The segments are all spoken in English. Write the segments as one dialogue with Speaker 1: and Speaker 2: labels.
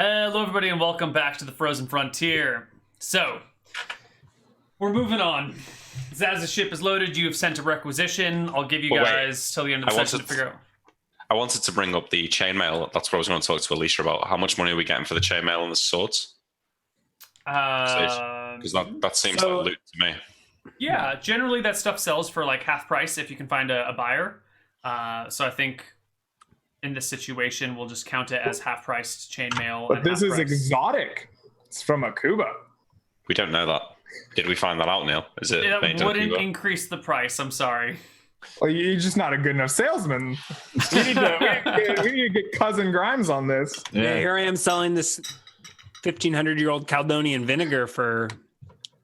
Speaker 1: Hello, everybody, and welcome back to the Frozen Frontier. So, we're moving on. As the ship is loaded, you have sent a requisition. I'll give you guys till the end of the session to figure out.
Speaker 2: I wanted to bring up the chainmail. That's what I was going to talk to Alicia about. How much money are we getting for the chainmail and the swords? Because that seems like loot to me.
Speaker 1: Yeah, generally that stuff sells for like half price if you can find a buyer. So I think in this situation, we'll just count it as half-priced chainmail.
Speaker 3: But this is exotic. It's from a Kuba.
Speaker 2: We don't know that. Did we find that out, Neal? Is it?
Speaker 1: It wouldn't increase the price. I'm sorry.
Speaker 3: Well, you're just not a good enough salesman. We need to get Cousin Grimes on this.
Speaker 4: Yeah, here I am selling this 1,500-year-old Caledonian vinegar for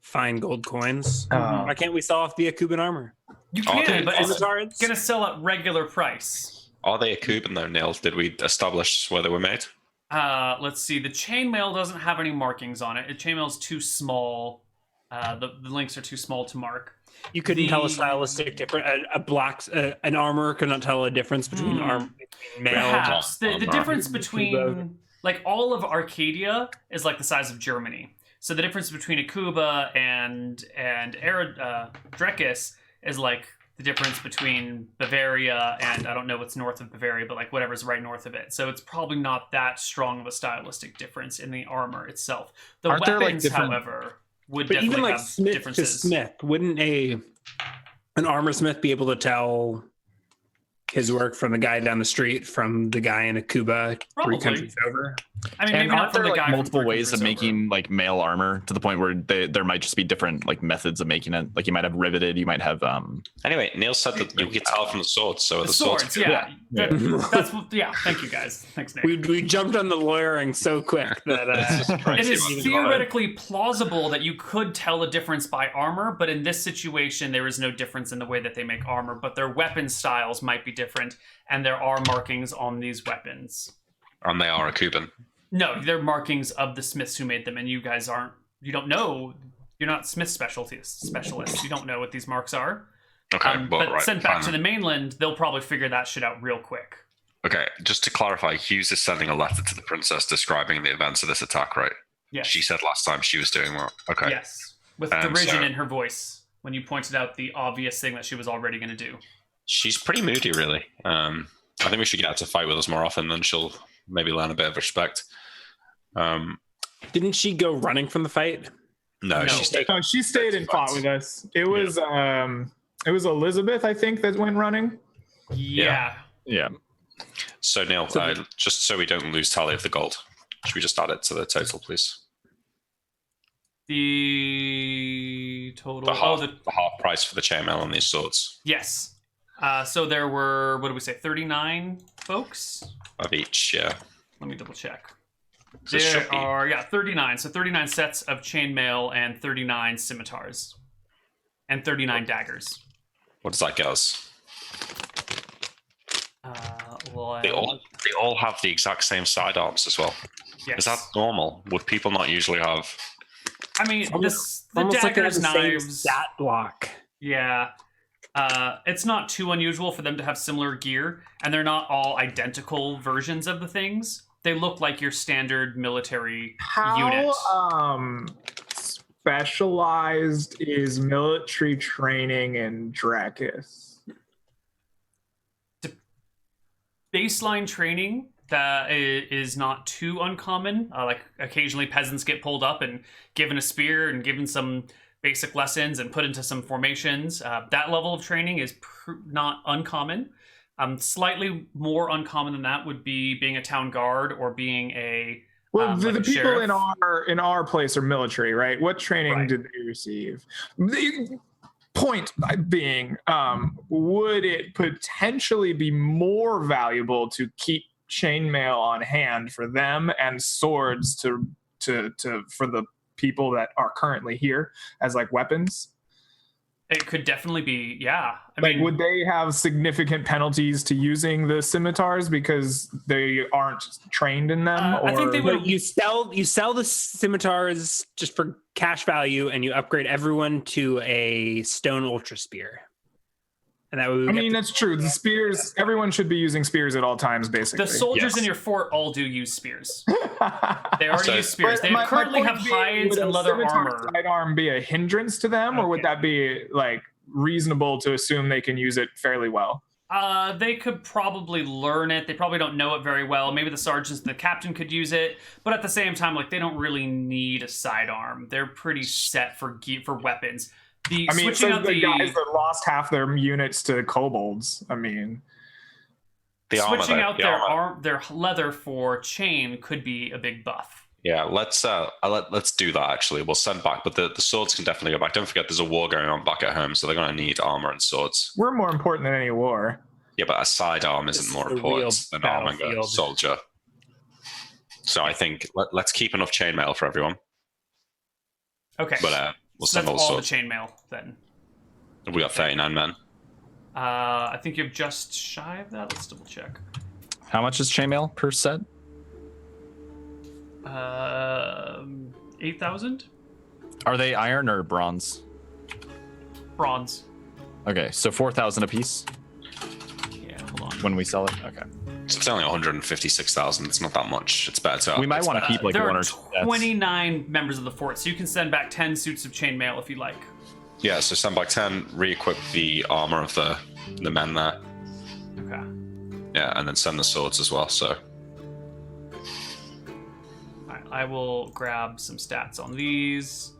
Speaker 4: fine gold coins. Why can't we sell off the Akuban armor?
Speaker 1: You can, but it's going to sell at regular price.
Speaker 2: Are they Akuban though, Neal? Did we establish where they were made?
Speaker 1: Let's see. The chainmail doesn't have any markings on it. The chainmail is too small. The links are too small to mark.
Speaker 4: You couldn't tell a stylistic difference. An armor could not tell a difference between mail.
Speaker 1: Perhaps the difference between like all of Arcadia is like the size of Germany. So the difference between Akuba and Drekis is like the difference between Bavaria and I don't know what's north of Bavaria, but like whatever's right north of it. So it's probably not that strong of a stylistic difference in the armor itself. The weapons, however, would definitely have differences.
Speaker 4: To Smith, wouldn't an armor smith be able to tell his work from the guy down the street from the guy in Akuba 3 countries over?
Speaker 1: I mean, maybe not from the guy.
Speaker 5: Multiple ways of making like mail armor to the point where there might just be different like methods of making it. Like you might have riveted, you might have.
Speaker 2: Anyway, Neal said that you could tell from the swords. So the swords,
Speaker 1: yeah. Thank you guys. Thanks, Nick.
Speaker 4: We jumped on the lawyering so quick that
Speaker 1: it is theoretically plausible that you could tell a difference by armor, but in this situation, there is no difference in the way that they make armor. But their weapon styles might be different, and there are markings on these weapons.
Speaker 2: And they are Akuban.
Speaker 1: No, they're markings of the smiths who made them, and you guys aren't. You don't know. You're not smith specialists. You don't know what these marks are.
Speaker 2: Okay,
Speaker 1: but sent back to the mainland, they'll probably figure that shit out real quick.
Speaker 2: Okay, just to clarify, Hughes is sending a letter to the princess describing the events of this attack, right?
Speaker 1: Yes.
Speaker 2: She said last time she was doing that. Okay.
Speaker 1: Yes, with derision in her voice when you pointed out the obvious thing that she was already going to do.
Speaker 2: She's pretty moody, really. I think we should get her to fight with us more often, then she'll maybe learn a bit of respect.
Speaker 4: Didn't she go running from the fight?
Speaker 2: No.
Speaker 3: She stayed and fought with us. It was Elizabeth, I think, that went running.
Speaker 1: Yeah.
Speaker 2: So Neal, just so we don't lose tally of the gold, should we just add it to the total, please?
Speaker 1: The total.
Speaker 2: The half price for the chainmail and these swords.
Speaker 1: Yes. So there were, what did we say, 39 folks?
Speaker 2: Of each, yeah.
Speaker 1: Let me double check. There are, 39. So 39 sets of chainmail and 39 scimitars. And 39 daggers.
Speaker 2: What does that get us? They all have the exact same sidearms as well.
Speaker 1: Yes.
Speaker 2: Is that normal? Would people not usually have...
Speaker 1: I mean, the daggers, knives...
Speaker 4: Stat block.
Speaker 1: Yeah. It's not too unusual for them to have similar gear, and they're not all identical versions of the things. They look like your standard military unit.
Speaker 3: How specialized is military training in Drekis?
Speaker 1: Baseline training that is not too uncommon. Like occasionally peasants get pulled up and given a spear and given some basic lessons and put into some formations. That level of training is not uncommon. Slightly more uncommon than that would be being a town guard or being a
Speaker 3: the people
Speaker 1: sheriff.
Speaker 3: in our place are military, right? What training did they receive? The point being, would it potentially be more valuable to keep chainmail on hand for them and swords to for the people that are currently here as like weapons?
Speaker 1: It could definitely be, yeah. I mean,
Speaker 3: would they have significant penalties to using the scimitars because they aren't trained in them?
Speaker 1: I think they would.
Speaker 4: You sell the scimitars just for cash value, and you upgrade everyone to a stone ultra spear. And that way we
Speaker 3: I
Speaker 4: get
Speaker 3: mean, that's true. The spears, everyone should be using spears at all times, basically.
Speaker 1: The soldiers
Speaker 2: Yes.
Speaker 1: in your fort all do use spears. They already
Speaker 2: So-
Speaker 1: use spears. They
Speaker 3: My
Speaker 1: currently
Speaker 3: point
Speaker 1: have
Speaker 3: being,
Speaker 1: hides
Speaker 3: would a
Speaker 1: and leather
Speaker 3: scimitar
Speaker 1: armor.
Speaker 3: sidearm be a hindrance to them, or would
Speaker 4: Okay.
Speaker 3: that be like reasonable to assume they can use it fairly well?
Speaker 1: They could probably learn it. They probably don't know it very well. Maybe the sergeants and the captain could use it, but at the same time, like they don't really need a sidearm. They're pretty set for weapons.
Speaker 3: I mean, it
Speaker 1: switching
Speaker 3: says
Speaker 1: out
Speaker 3: the guys that lost half their units to kobolds. I mean,
Speaker 2: The armor,
Speaker 1: switching
Speaker 2: though,
Speaker 1: out
Speaker 2: the
Speaker 1: their
Speaker 2: armor.
Speaker 1: their leather for chain could be a big buff.
Speaker 2: Yeah, let's do that. Actually, we'll send back, but the swords can definitely go back. Don't forget, there's a war going on back at home, so they're going to need armor and swords.
Speaker 3: we're more important than any war.
Speaker 2: Yeah, but a sidearm
Speaker 4: This
Speaker 2: isn't
Speaker 4: is
Speaker 2: more
Speaker 4: the
Speaker 2: important
Speaker 4: real
Speaker 2: than arming a
Speaker 4: battlefield.
Speaker 2: soldier. So I think let's keep enough chainmail for everyone.
Speaker 1: Okay,
Speaker 2: But we'll
Speaker 1: so
Speaker 2: send
Speaker 1: that's
Speaker 2: all
Speaker 1: all
Speaker 2: the
Speaker 1: the
Speaker 2: swords.
Speaker 1: chainmail then.
Speaker 2: We got 39 men.
Speaker 1: I think you're just shy of that. Let's double check.
Speaker 5: How much is chainmail per set?
Speaker 1: 8,000
Speaker 5: Are they iron or bronze?
Speaker 1: bronze.
Speaker 5: Okay, so 4,000 apiece
Speaker 1: Yeah, hold on.
Speaker 5: when we sell it. Okay,
Speaker 2: So it's only 156,000. It's not that much. It's better to.
Speaker 5: we might want to keep like
Speaker 1: there
Speaker 5: one
Speaker 1: are
Speaker 5: or two sets.
Speaker 1: 29 members of the fort, so you can send back 10 suits of chainmail if you like.
Speaker 2: Yeah, so send back 10, re-equip the armor of the men there.
Speaker 1: Okay.
Speaker 2: Yeah, and then send the swords as well. So
Speaker 1: Alright, I will grab some stats on these.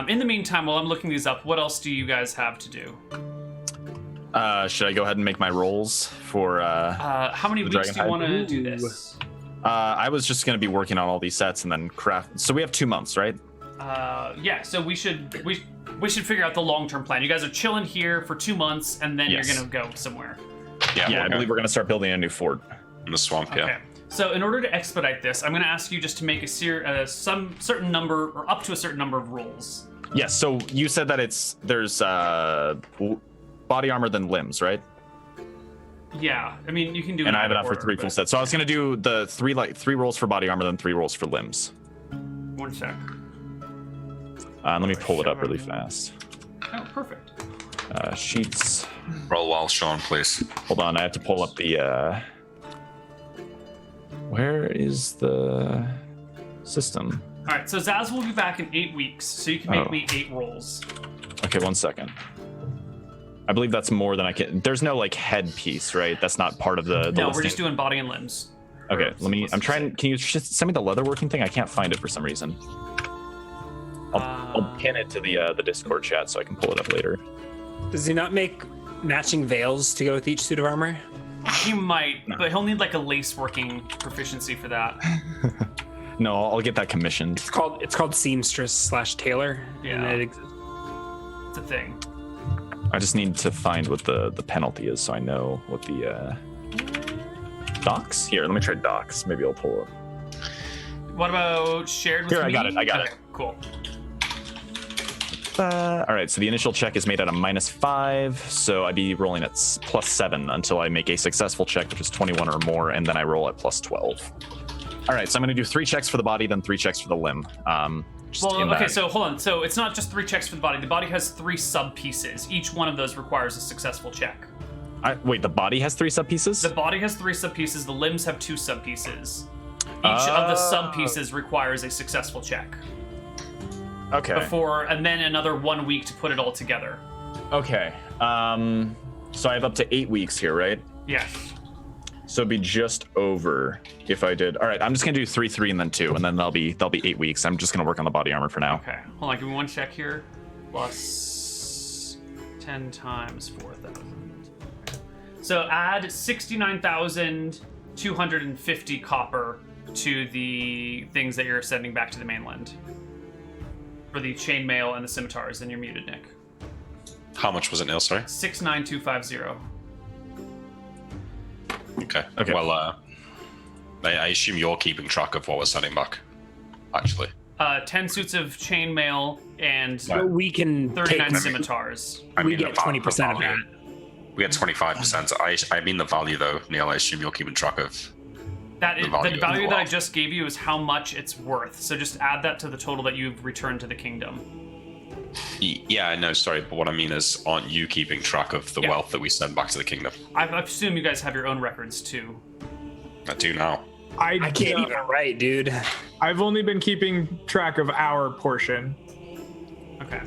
Speaker 1: In the meantime, while I'm looking these up, what else do you guys have to do?
Speaker 5: Should I go ahead and make my rolls for?
Speaker 1: How many
Speaker 5: The
Speaker 1: weeks do you
Speaker 5: Dragonhide?
Speaker 1: want to do
Speaker 4: Ooh.
Speaker 1: this?
Speaker 5: I was just going to be working on all these sets and then craft. So we have 2 months, right?
Speaker 1: Yeah, so we should figure out the long-term plan. You guys are chilling here for 2 months, and then
Speaker 5: Yes.
Speaker 1: you're gonna go somewhere.
Speaker 5: Yeah, I believe we're going to start building a new fort.
Speaker 2: in the swamp.
Speaker 1: Okay.
Speaker 2: Yeah.
Speaker 1: So in order to expedite this, I'm gonna ask you just to make some certain number, or up to a certain number of rolls.
Speaker 5: Yes. So you said that there's body armor than limbs, right?
Speaker 1: Yeah, I mean you can do.
Speaker 5: And
Speaker 1: in
Speaker 5: I have
Speaker 1: either
Speaker 5: enough for
Speaker 1: order,
Speaker 5: 3 full
Speaker 1: but-
Speaker 5: sets. So I was going to do the three rolls for body armor, then 3 rolls for limbs.
Speaker 1: One sec.
Speaker 5: Let me pull it up really fast.
Speaker 1: Oh, perfect.
Speaker 5: Sheets.
Speaker 2: Roll while Sean, please.
Speaker 5: Hold on, I have to pull up the. Where is the system?
Speaker 1: All right, so Zaz will be back in 8 weeks, so you can make
Speaker 5: Oh.
Speaker 1: me 8 rolls.
Speaker 5: Okay, 1 second. I believe that's more than I can. There's no like headpiece, right? That's not part of the
Speaker 1: No, we're
Speaker 5: listing.
Speaker 1: just doing body and limbs.
Speaker 5: Okay,
Speaker 1: Or
Speaker 5: let me.
Speaker 1: let's
Speaker 5: I'm
Speaker 1: just
Speaker 5: trying.
Speaker 1: say-
Speaker 5: Can you just send me the leatherworking thing? I can't find it for some reason. I'll pin it to the Discord chat so I can pull it up later.
Speaker 4: Does he not make matching veils to go with each suit of armor?
Speaker 1: He might, but he'll need like a lace working proficiency for that.
Speaker 5: No, I'll get that commissioned.
Speaker 4: It's called seamstress / tailor.
Speaker 1: Yeah.
Speaker 4: And it exists.
Speaker 1: It's a thing.
Speaker 5: I just need to find what the penalty is so I know what the docs. Here, let me try docs. Maybe I'll pull up.
Speaker 1: What about shared with
Speaker 5: Here,
Speaker 1: me?
Speaker 5: I got it, I got it.
Speaker 1: Okay, cool.
Speaker 5: All right, so the initial check is made at a -5, so I'd be rolling at +7 until I make a successful check, which is 21 or more, and then I roll at +12. All right, so I'm going to do 3 checks for the body, then 3 checks for the limb. Just
Speaker 1: Well,
Speaker 5: in
Speaker 1: okay,
Speaker 5: that.
Speaker 1: so hold on. So it's not just 3 checks for the body. The body has 3 sub pieces. Each one of those requires a successful check.
Speaker 5: Wait, the body has 3 sub pieces?
Speaker 1: The body has 3 sub pieces. The limbs have 2 sub pieces. Each of the sub pieces requires a successful check
Speaker 5: Okay.
Speaker 1: before, and then another 1 week to put it all together.
Speaker 5: Okay. So I have up to 8 weeks here, right?
Speaker 1: Yes.
Speaker 5: So it'd be just over if I did. All right, I'm just gonna do 3, 3, and then 2, and then that'll be 8 weeks. I'm just gonna work on the body armor for now.
Speaker 1: Okay. Hold on. Give me 1 check here. Plus 10 times 4,000. So add 69,250 copper to the things that you're sending back to the mainland. For the chainmail and the scimitars, and you're muted, Nick.
Speaker 2: How much was it, Neil? Sorry.
Speaker 1: 69250.
Speaker 2: Okay.
Speaker 5: Okay.
Speaker 2: Well, I assume you're keeping track of what we're sending back. Actually.
Speaker 1: 10 suits of chainmail and
Speaker 4: So we can
Speaker 1: 39
Speaker 4: take.
Speaker 1: scimitars.
Speaker 4: We get
Speaker 2: the
Speaker 4: 20% of
Speaker 2: value. We get 25%. I mean the value, though, Neil. I assume you're keeping track of.
Speaker 1: That is,
Speaker 2: The value
Speaker 1: the
Speaker 2: as
Speaker 1: value that I
Speaker 2: well.
Speaker 1: just gave you is how much it's worth. So just add that to the total that you've returned to the kingdom.
Speaker 2: Yeah, no, sorry, but what I mean is, aren't you keeping track of the wealth that we send back to the kingdom?
Speaker 1: I assume you guys have your own records too.
Speaker 2: I do now.
Speaker 3: I
Speaker 4: can't even write, dude.
Speaker 3: I've only been keeping track of our portion.
Speaker 1: Okay.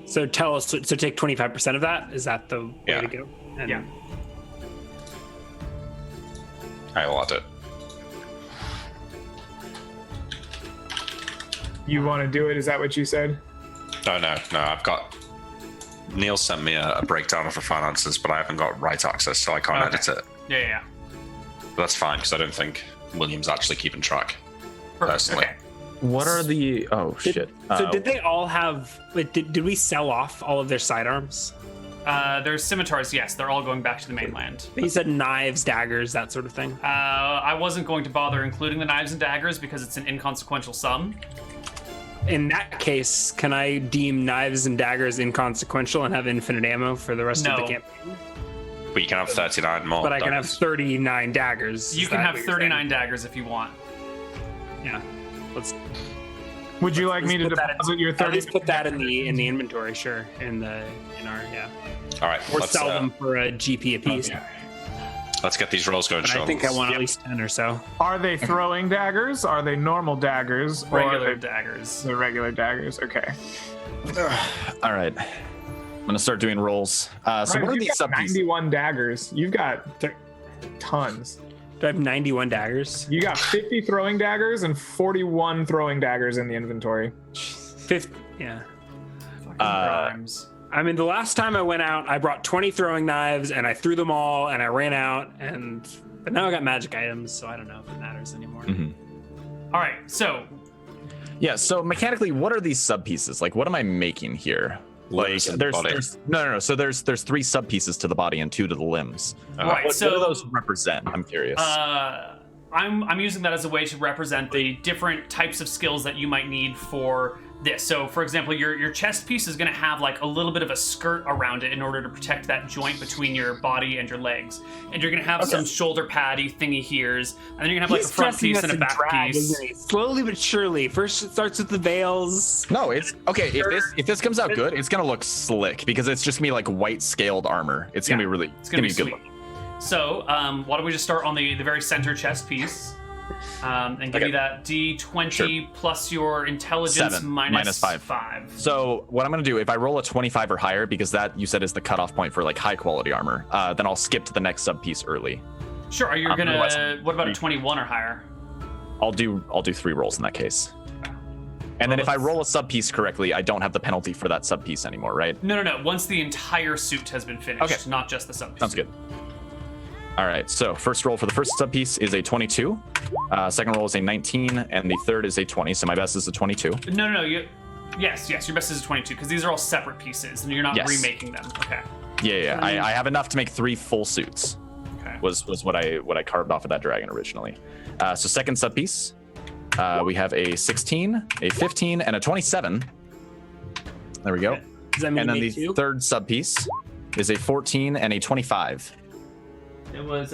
Speaker 4: So tell us. So take 25% of that. Is that the way to go? And
Speaker 1: Yeah.
Speaker 2: I will add it.
Speaker 3: You want to do it? Is that what you said?
Speaker 2: No, I've got... Neal sent me a breakdown of the finances, but I haven't got right access, so I can't edit it.
Speaker 1: Yeah.
Speaker 2: But that's fine, because I don't think William's actually keeping track,
Speaker 1: Perfect.
Speaker 2: personally.
Speaker 1: Okay.
Speaker 5: What are the? Oh shit.
Speaker 4: So did they all have? Wait, did we sell off all of their sidearms?
Speaker 1: There's scimitars, yes. They're all going back to the mainland.
Speaker 4: You said knives, daggers, that sort of thing.
Speaker 1: I wasn't going to bother including the knives and daggers because it's an inconsequential sum.
Speaker 4: In that case, can I deem knives and daggers inconsequential and have infinite ammo for the rest of the campaign?
Speaker 2: But you can have 39 more.
Speaker 4: But I can have
Speaker 2: daggers.
Speaker 4: 39 daggers.
Speaker 1: You
Speaker 4: Is
Speaker 1: can
Speaker 4: that
Speaker 1: have
Speaker 4: what you're
Speaker 1: 39 daggers if you want.
Speaker 4: saying? Yeah. Let's
Speaker 3: Would you like me to
Speaker 4: put that in-
Speaker 3: deposit your
Speaker 4: at
Speaker 3: 30?
Speaker 4: least put that in the inventory, sure. In our
Speaker 2: All right,
Speaker 4: or
Speaker 2: let's,
Speaker 4: sell them for a GP apiece.
Speaker 2: let's get these rolls going,
Speaker 4: But I
Speaker 2: Sean.
Speaker 4: think I want at least 10 or so.
Speaker 3: Are they throwing daggers? Are they normal daggers? Or
Speaker 1: Regular
Speaker 3: are they
Speaker 1: daggers.
Speaker 3: the regular daggers? Okay.
Speaker 5: All right. I'm gonna start doing rolls. So
Speaker 3: Ryan,
Speaker 5: what are
Speaker 3: you've
Speaker 5: these
Speaker 3: got
Speaker 5: sub pieces?
Speaker 3: 91 daggers. You've got tons.
Speaker 4: Do I have 91 daggers?
Speaker 3: You got 50 throwing daggers and 41 throwing daggers in the inventory.
Speaker 4: 50, yeah.
Speaker 1: Fucking crimes.
Speaker 4: I mean, the last time I went out, I brought 20 throwing knives and I threw them all and I ran out. But now I got magic items, so I don't know if it matters anymore.
Speaker 5: Mm-hmm.
Speaker 1: All right, so
Speaker 5: Yeah. So mechanically, what are these sub pieces? Like, what am I making here? Like,
Speaker 2: Limbs and
Speaker 5: there's
Speaker 2: body.
Speaker 5: no. So there's 3 sub pieces to the body and 2 to the limbs.
Speaker 1: right,
Speaker 5: What
Speaker 1: so
Speaker 5: do those represent? I'm curious.
Speaker 1: I'm using that as a way to represent the different types of skills that you might need for this. So, for example, your chest piece is going to have like a little bit of a skirt around it in order to protect that joint between your body and your legs. And you're going to have some shoulder paddy thingy here's, and then you're going to have like a front piece and a back piece.
Speaker 4: Slowly but surely. First, it starts with the veils.
Speaker 5: No, it's okay. If this comes out good, it's gonna look slick because it's just gonna be like white scaled armor. It's gonna be really.
Speaker 1: It's gonna be
Speaker 5: good.
Speaker 1: sweet. So, why don't we just start on the very center chest piece, and give you that D20 plus your intelligence
Speaker 5: 7,
Speaker 1: minus
Speaker 5: minus 5. So what I'm gonna do, if I roll a 25 or higher, because that you said is the cutoff point for like high quality armor, then I'll skip to the next sub piece early.
Speaker 1: Sure. Are you
Speaker 5: otherwise
Speaker 1: gonna? What about a 21 or higher?
Speaker 5: I'll do 3 rolls in that case. And then if I roll a sub piece correctly, I don't have the penalty for that sub piece anymore, right?
Speaker 1: No. Once the entire suit has been finished,
Speaker 5: Okay.
Speaker 1: not just the sub piece.
Speaker 5: Sounds good. All right, so first roll for the first sub piece is a 22. Second roll is a 19, and the third is a 20. So my best is a 22.
Speaker 1: No. Yes. Your best is a 22 because these are all separate pieces, and you're not
Speaker 5: Yes.
Speaker 1: remaking them. Okay.
Speaker 5: Yeah. I have enough to make 3 full suits.
Speaker 1: Okay.
Speaker 5: Was what I carved off of that dragon originally. So second sub piece, we have a 16, a 15, and a 27. There we go.
Speaker 4: Does that mean
Speaker 5: And then
Speaker 4: you
Speaker 5: the
Speaker 4: made 2?
Speaker 5: third sub piece is a 14 and a 25.
Speaker 1: It was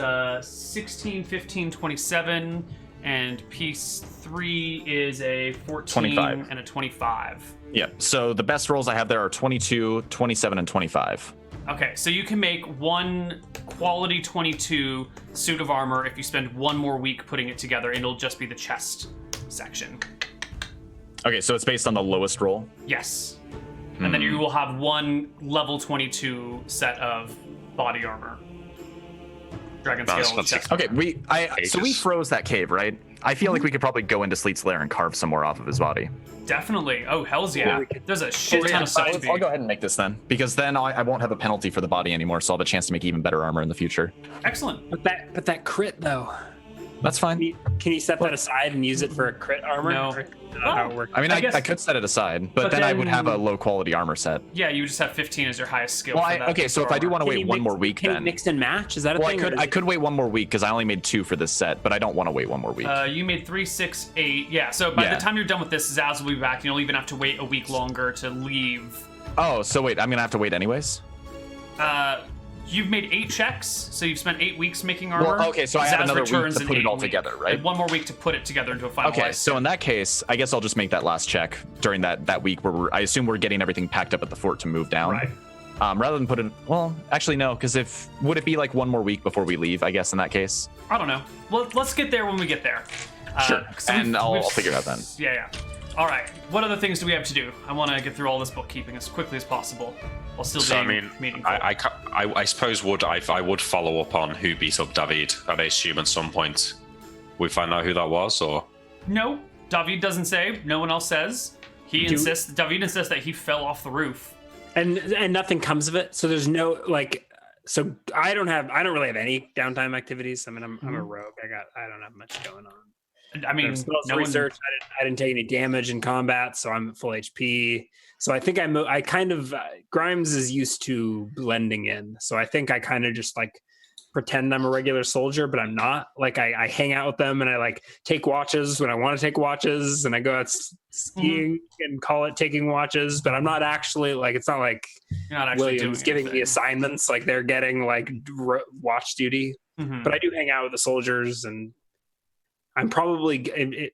Speaker 1: 16, 15, 27, and piece 3 is a 14
Speaker 5: 25.
Speaker 1: and a 25.
Speaker 5: Yeah. So the best rolls I have there are 22, 27, and 25.
Speaker 1: Okay, so you can make one quality 22 suit of armor if you spend one more week putting it together, and it'll just be the chest section.
Speaker 5: Okay, so it's based on the lowest roll.
Speaker 1: Yes. And then you will have one level 22 set of body armor. Dragon
Speaker 2: That's
Speaker 1: scale
Speaker 2: not
Speaker 1: chest.
Speaker 5: Okay, so we
Speaker 2: Ages.
Speaker 5: froze that cave, right? I feel like we could probably go into Sleet's lair and carve some more off of his body.
Speaker 1: Definitely. Oh, hells yeah.
Speaker 4: we could-
Speaker 1: There's a shit ton of stuff to be.
Speaker 5: I'll go ahead and make this then, because then I won't have a penalty for the body anymore, so I'll have a chance to make even better armor in the future.
Speaker 1: Excellent.
Speaker 4: But that crit though.
Speaker 5: That's fine.
Speaker 4: Can you set that aside and use it for a crit armor?
Speaker 1: No.
Speaker 4: Or is that not how it works?
Speaker 5: I mean,
Speaker 1: I
Speaker 5: I
Speaker 1: guess-
Speaker 5: could set it aside, but
Speaker 1: But
Speaker 5: then I would
Speaker 1: then-
Speaker 5: have a low quality armor set.
Speaker 1: Yeah, you just have 15 as your highest skill.
Speaker 5: Well,
Speaker 1: for that
Speaker 5: okay, so if I do want to
Speaker 4: Can
Speaker 5: wait
Speaker 4: you
Speaker 5: one
Speaker 4: mix-
Speaker 5: more week,
Speaker 4: can you
Speaker 5: then
Speaker 4: mix and match? Is that a
Speaker 5: well,
Speaker 4: thing? or is
Speaker 5: I could wait one more week because I only made 2 for this set, but I don't want to wait one more week.
Speaker 1: You made 3, 6, 8. Yeah, so by
Speaker 5: Yeah.
Speaker 1: the time you're done with this, Zaz will be back, and you'll even have to wait a week longer to leave.
Speaker 5: Oh, so wait, I'm gonna have to wait anyways.
Speaker 1: You've made 8 checks, so you've spent 8 weeks making armor.
Speaker 5: Well, okay, so I have
Speaker 1: Zaz
Speaker 5: another week
Speaker 1: returns
Speaker 5: to
Speaker 1: in
Speaker 5: put it
Speaker 1: 8
Speaker 5: all
Speaker 1: weeks.
Speaker 5: together, right?
Speaker 1: And 1 more week to put it together into a finalized.
Speaker 5: Okay, so in that case, I guess I'll just make that last check during that week where I assume we're getting everything packed up at the fort to move down.
Speaker 1: Right.
Speaker 5: Rather than put it, well, actually no, because would it be like 1 more week before we leave? I guess in that case.
Speaker 1: I don't know. Well, let's get there when we get there.
Speaker 5: Sure,
Speaker 1: So
Speaker 5: and I'll figure it out then.
Speaker 1: Yeah. All right. What other things do we have to do? I want to get through all this bookkeeping as quickly as possible while still being meaningful.
Speaker 2: I suppose I would follow up on who beat up David. I assume at some point we find out who that was, or
Speaker 1: No, David doesn't say. No one else says. David insists that he fell off the roof.
Speaker 4: And nothing comes of it. So there's no so I don't really have any downtime activities. I mean, I'm a rogue. I don't have much going on.
Speaker 1: I mean,
Speaker 4: research. I didn't take any damage in combat, so I'm at full HP. So I think I kind of Grimes is used to blending in. So I think I kind of just like pretend I'm a regular soldier, but I'm not. Like I hang out with them and I like take watches when I want to take watches, and I go out skiing and call it taking watches. But I'm not actually it's not like
Speaker 1: you're not actually
Speaker 4: Williams giving me assignments like they're getting like watch duty.
Speaker 1: Mm-hmm.
Speaker 4: But I do hang out with the soldiers, and I'm probably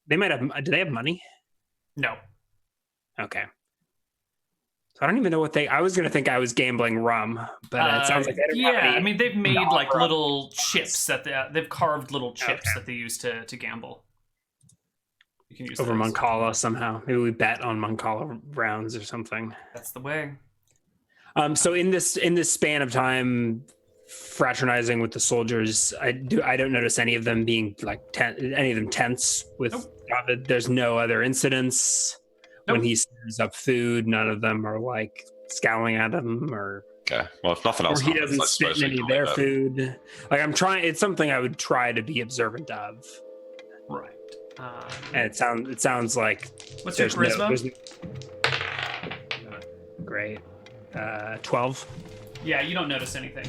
Speaker 4: they might have. Do they have money?
Speaker 1: No.
Speaker 4: Okay. So I don't even know what I was going to think I was gambling rum, but it sounds like they don't have any.
Speaker 1: I mean, they've made like little chips that they've carved little chips that they use to gamble. You can use
Speaker 4: over
Speaker 1: those.
Speaker 4: Moncala somehow. Maybe we bet on Moncala rounds or something.
Speaker 1: That's the way.
Speaker 4: So in this span of time, fraternizing with the soldiers, I don't notice any of them being any of them tense with David. There's no other incidents. When he serves up food, none of them are like scowling at him or.
Speaker 2: Okay. Well, if nothing else,
Speaker 4: or he doesn't spit in any of their food. Like I'm trying. It's something I would try to be observant of.
Speaker 1: Right.
Speaker 4: And it sounds like.
Speaker 1: What's your charisma?
Speaker 4: Great. 12.
Speaker 1: Yeah, you don't notice anything.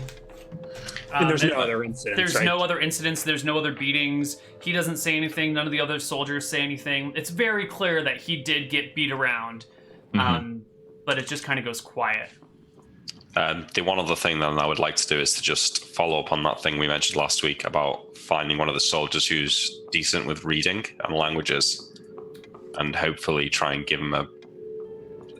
Speaker 4: And there's no other incidents.
Speaker 1: There's no other incidents. There's no other beatings. He doesn't say anything. None of the other soldiers say anything. It's very clear that he did get beat around, but it just kind of goes quiet.
Speaker 2: The one other thing then I would like to do is to just follow up on that thing we mentioned last week about finding one of the soldiers who's decent with reading and languages, and hopefully try and give him a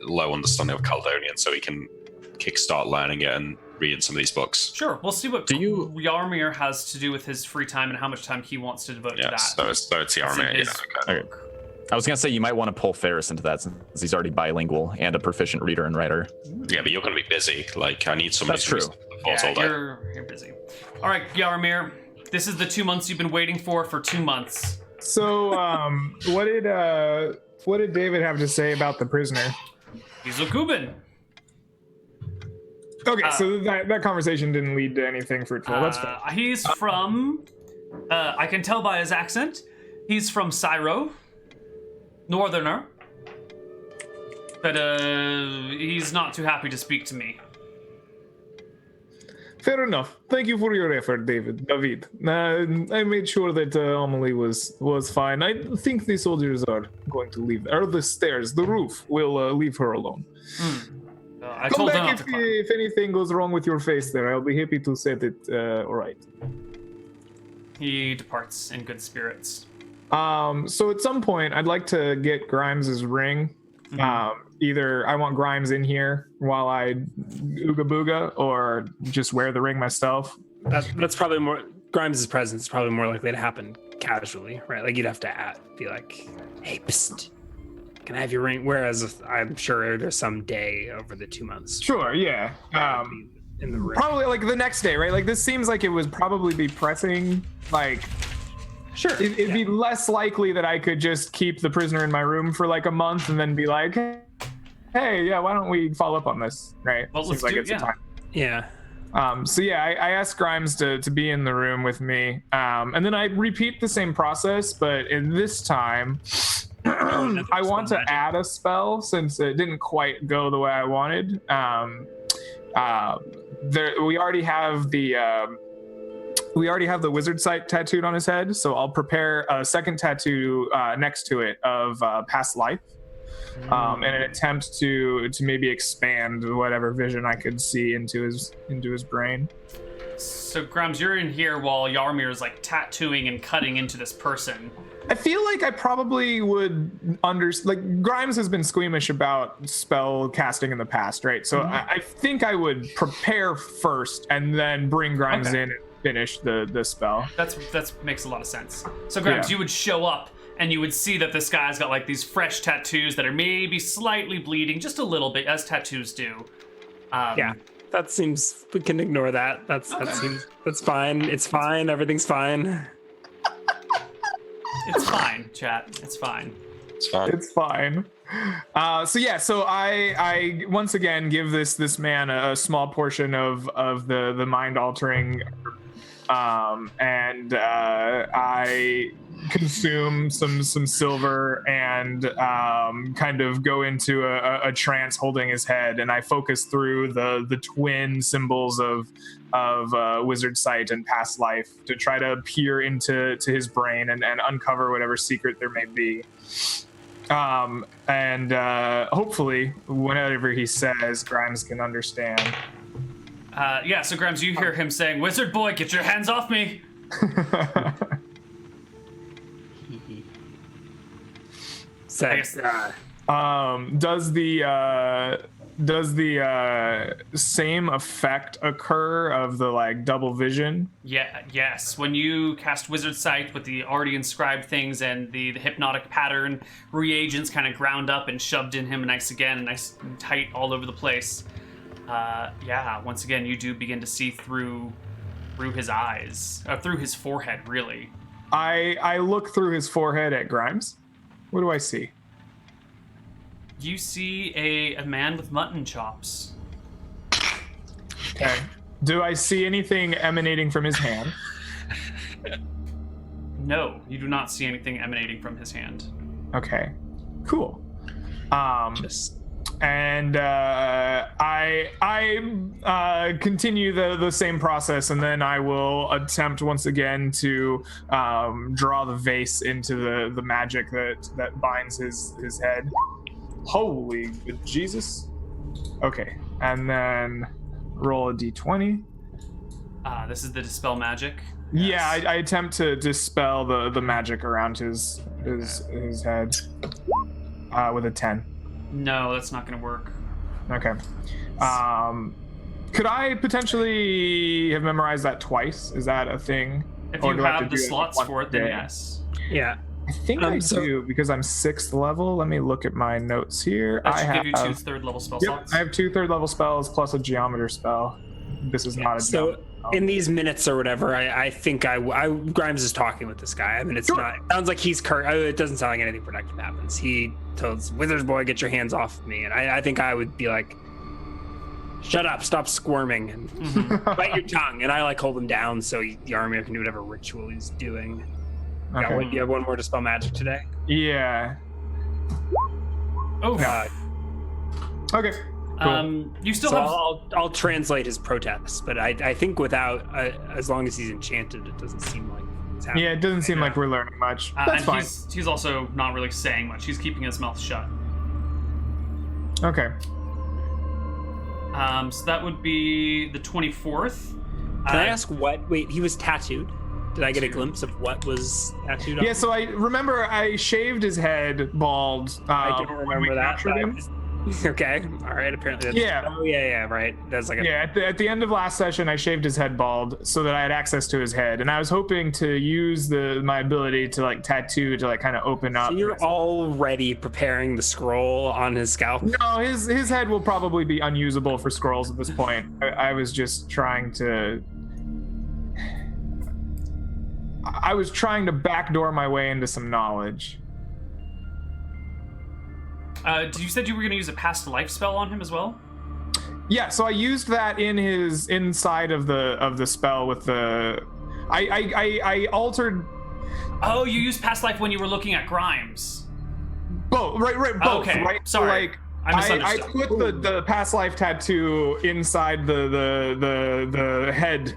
Speaker 2: low understanding of Caledonian so he can kickstart learning it and reading some of these books.
Speaker 1: Sure, we'll see what Yarmir has to do with his free time and how much time he wants to devote to that.
Speaker 2: So it's Yarmir.
Speaker 5: Okay. I was gonna say you might want to pull Ferris into that since he's already bilingual and a proficient reader and writer.
Speaker 2: Yeah, but you're gonna be busy. Like I need somebody.
Speaker 5: That's true.
Speaker 1: You're busy. All right, Yarmir, this is the 2 months you've been waiting for 2 months.
Speaker 3: So, what did David have to say about the prisoner?
Speaker 1: He's a Cuban.
Speaker 3: Okay, so that conversation didn't lead to anything fruitful. That's fine.
Speaker 1: He's from, I can tell by his accent, he's from Syro, northerner. But he's not too happy to speak to me.
Speaker 3: Fair enough. Thank you for your effort, David. I made sure that Amelie was fine. I think the soldiers are going to leave, or the roof will leave her alone.
Speaker 1: I
Speaker 3: Come
Speaker 1: told
Speaker 3: back
Speaker 1: them
Speaker 3: if anything goes wrong with your face there. I'll be happy to set it right.
Speaker 1: He departs in good spirits.
Speaker 3: So at some point, I'd like to get Grimes' ring. Either I want Grimes in here while I ooga booga, or just wear the ring myself.
Speaker 4: That's probably more. Grimes' presence is probably more likely to happen casually, right? Like you'd have to be like, "Hey, psst, can I have your ring?" Whereas I'm sure there's some day over the 2 months.
Speaker 3: Sure, yeah.
Speaker 4: In the ring.
Speaker 3: Probably like the next day, right? Like this seems like it would probably be pressing. Like,
Speaker 4: sure,
Speaker 3: it'd be less likely that I could just keep the prisoner in my room for like a month and then be like, "Hey, yeah, why don't we follow up on this?" Right?
Speaker 1: Well,
Speaker 3: seems like it's a time.
Speaker 4: Yeah.
Speaker 3: So yeah, I asked Grimes to be in the room with me, and then I repeat the same process, but in this time. I want to add a spell since it didn't quite go the way I wanted. We already have the wizard sight tattooed on his head, so I'll prepare a second tattoo next to it of past life. in an attempt to maybe expand whatever vision I could see into his brain.
Speaker 1: So Grimes, you're in here while Yarmir is like tattooing and cutting into this person.
Speaker 3: I feel like I probably would Grimes has been squeamish about spell casting in the past, right? So I think I would prepare first and then bring Grimes in and finish the spell.
Speaker 1: That's makes a lot of sense. So Grimes, you would show up and you would see that this guy's got like these fresh tattoos that are maybe slightly bleeding, just a little bit, as tattoos do.
Speaker 4: That seems, we can ignore that. That's fine. It's fine. Everything's fine.
Speaker 1: It's fine, chat. It's fine.
Speaker 2: It's fine.
Speaker 3: It's fine. So I once again give this man a small portion of the mind altering, and I consume some silver and kind of go into a trance holding his head, and I focus through the twin symbols of wizard sight and past life to try to peer into his brain and uncover whatever secret there may be. And hopefully whenever he says, Grimes can understand.
Speaker 1: So Grimes, you hear him saying, "Wizard boy, get your hands off me."
Speaker 4: Sex.
Speaker 3: Does the same effect occur of the like double vision?
Speaker 1: Yes. When you cast Wizard Sight with the already inscribed things and the hypnotic pattern reagents kind of ground up and shoved in him nice and tight all over the place. Once again, you do begin to see through his eyes, through his forehead, really.
Speaker 3: I look through his forehead at Grimes. What do I see?
Speaker 1: You see a man with mutton chops.
Speaker 3: Okay. Do I see anything emanating from his hand?
Speaker 1: No, you do not see anything emanating from his hand.
Speaker 3: Okay. Cool. And I continue the same process, and then I will attempt once again to draw the vase into the magic that binds his head. Holy Jesus. Okay, and then roll a d20.
Speaker 1: This is the dispel magic.
Speaker 3: Yeah, I attempt to dispel the magic around his head with a 10.
Speaker 1: No, that's not going to work.
Speaker 3: Okay. Could I potentially have memorized that twice? Is that a thing?
Speaker 1: If you have the slots for it, then yes.
Speaker 4: Yeah.
Speaker 3: I think I do, because I'm 6th level. Let me look at my notes here.
Speaker 1: That should give you 2 3rd-level spell slots.
Speaker 3: I have 2 3rd-level spells plus a geometer spell. This is not a
Speaker 4: so in these minutes or whatever, I think Grimes is talking with this guy. I mean, it's not. It sounds like he's it doesn't sound like anything productive happens. He tells Wizard's boy, "Get your hands off of me," and I think I would be like, "Shut up! Stop squirming and bite your tongue." And I like hold him down so Yarmir can do whatever ritual he's doing.
Speaker 3: Okay.
Speaker 4: You have one more dispel magic today.
Speaker 3: Yeah.
Speaker 1: Oh.
Speaker 3: Okay. Cool.
Speaker 1: You still
Speaker 4: so
Speaker 1: have.
Speaker 4: I'll translate his protest, but I think without as long as he's enchanted, it doesn't seem like it's happening.
Speaker 3: Yeah, it doesn't seem like we're learning much. That's
Speaker 1: and
Speaker 3: fine.
Speaker 1: He's also not really saying much. He's keeping his mouth shut.
Speaker 3: Okay.
Speaker 1: So that would be the 24th.
Speaker 4: Can I ask what? Wait, he was tattooed. Did I get a glimpse of what was tattooed on?
Speaker 3: Yeah, so I remember I shaved his head bald.
Speaker 4: I don't remember that.
Speaker 3: Him.
Speaker 4: Okay, all right. Apparently,
Speaker 3: yeah.
Speaker 4: Oh yeah, right. That's like
Speaker 3: at the end of last session, I shaved his head bald so that I had access to his head, and I was hoping to use my ability to like tattoo to like kind of open up.
Speaker 4: So you're already preparing the scroll on his scalp?
Speaker 3: No, his head will probably be unusable for scrolls at this point. I was just trying to. I was trying to backdoor my way into some knowledge.
Speaker 1: You said you were going to use a past life spell on him as well?
Speaker 3: Yeah, so I used that in his inside of the spell with the. I altered.
Speaker 1: Oh, you used past life when you were looking at Grimes.
Speaker 3: Both, right, both.
Speaker 1: Okay,
Speaker 3: right?
Speaker 1: sorry.
Speaker 3: So, like, I put the past life tattoo inside the head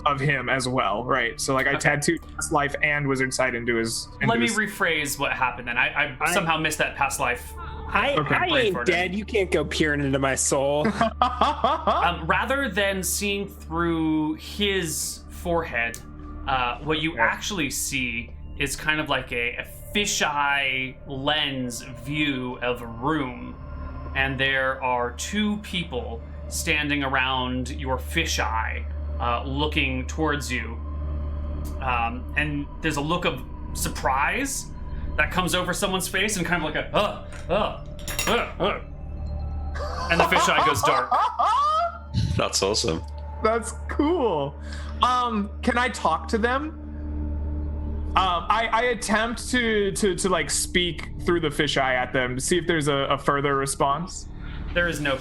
Speaker 3: of him as well, right? So like I tattooed past life and wizard side into his.
Speaker 1: Let me rephrase what happened then. I somehow missed that past life.
Speaker 4: I ain't dead. You can't go peering into my soul.
Speaker 1: Rather than seeing through his forehead, what you actually see is kind of like a fisheye lens view of a room, and there are two people standing around your fisheye, looking towards you, and there's a look of surprise that comes over someone's face, and kind of like and the fisheye goes dark.
Speaker 2: That's awesome.
Speaker 3: That's cool. Can I talk to them? I attempt to like speak through the fisheye at them to see if there's a further response.
Speaker 1: There's no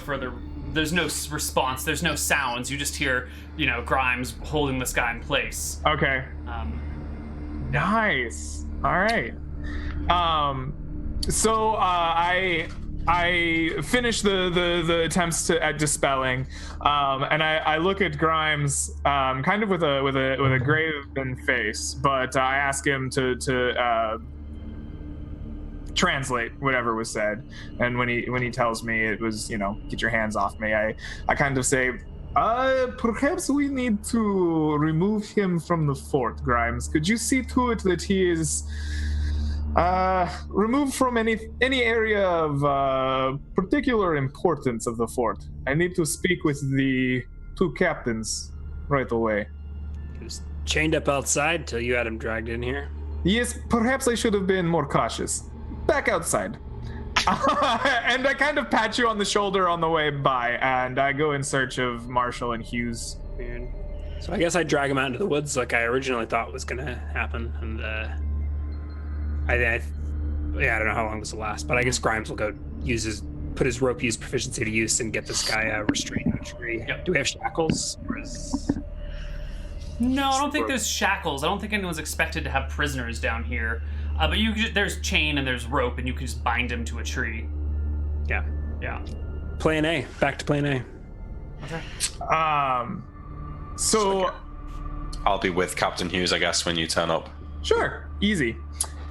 Speaker 1: response. There's no sounds. You just hear, Grimes holding this guy in place.
Speaker 3: Okay. Nice. All right. So I finish the attempts at dispelling, and I look at Grimes, kind of with a graven face, but I ask him to translate whatever was said. And when he tells me it was, get your hands off me, I kind of say, perhaps we need to remove him from the fort, Grimes. Could you see to it that he is removed from any area of particular importance of the fort? I need to speak with the two captains right away.
Speaker 4: He was chained up outside till you had him dragged in here.
Speaker 3: Yes, perhaps I should have been more cautious. Back outside. And I kind of pat you on the shoulder on the way by, and I go in search of Marshall and Hughes.
Speaker 4: Weird. So I guess I drag him out into the woods like I originally thought was going to happen, and I don't know how long this will last, but I guess Grimes will go put his rope use proficiency to use and get this guy restrained in a tree.
Speaker 1: Yep.
Speaker 4: Do we have shackles?
Speaker 1: No, I don't think there's shackles. I don't think anyone's expected to have prisoners down here. But there's chain and there's rope, and you can just bind him to a tree.
Speaker 4: Yeah.
Speaker 1: Yeah.
Speaker 4: Plan A. Back to plan A.
Speaker 1: Okay.
Speaker 3: So
Speaker 2: I'll be with Captain Hughes, I guess, when you turn up.
Speaker 3: Sure, easy.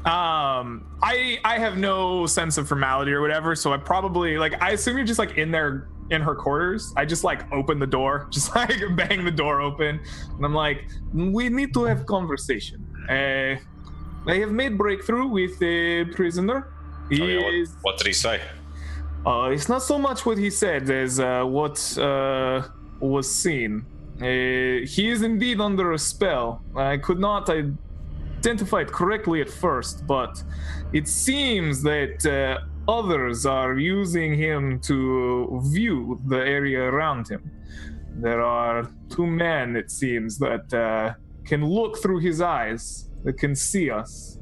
Speaker 3: I have no sense of formality or whatever, so I probably I assume you're just in her quarters. I just open the door, just bang the door open, and I'm like, we need to have conversation. I have made breakthrough with a prisoner.
Speaker 2: What did he say?
Speaker 3: It's not so much what he said as what was seen. He is indeed under a spell. I could not identify it correctly at first, but it seems that others are using him to view the area around him. There are two men, it seems, that can look through his eyes, that can see us.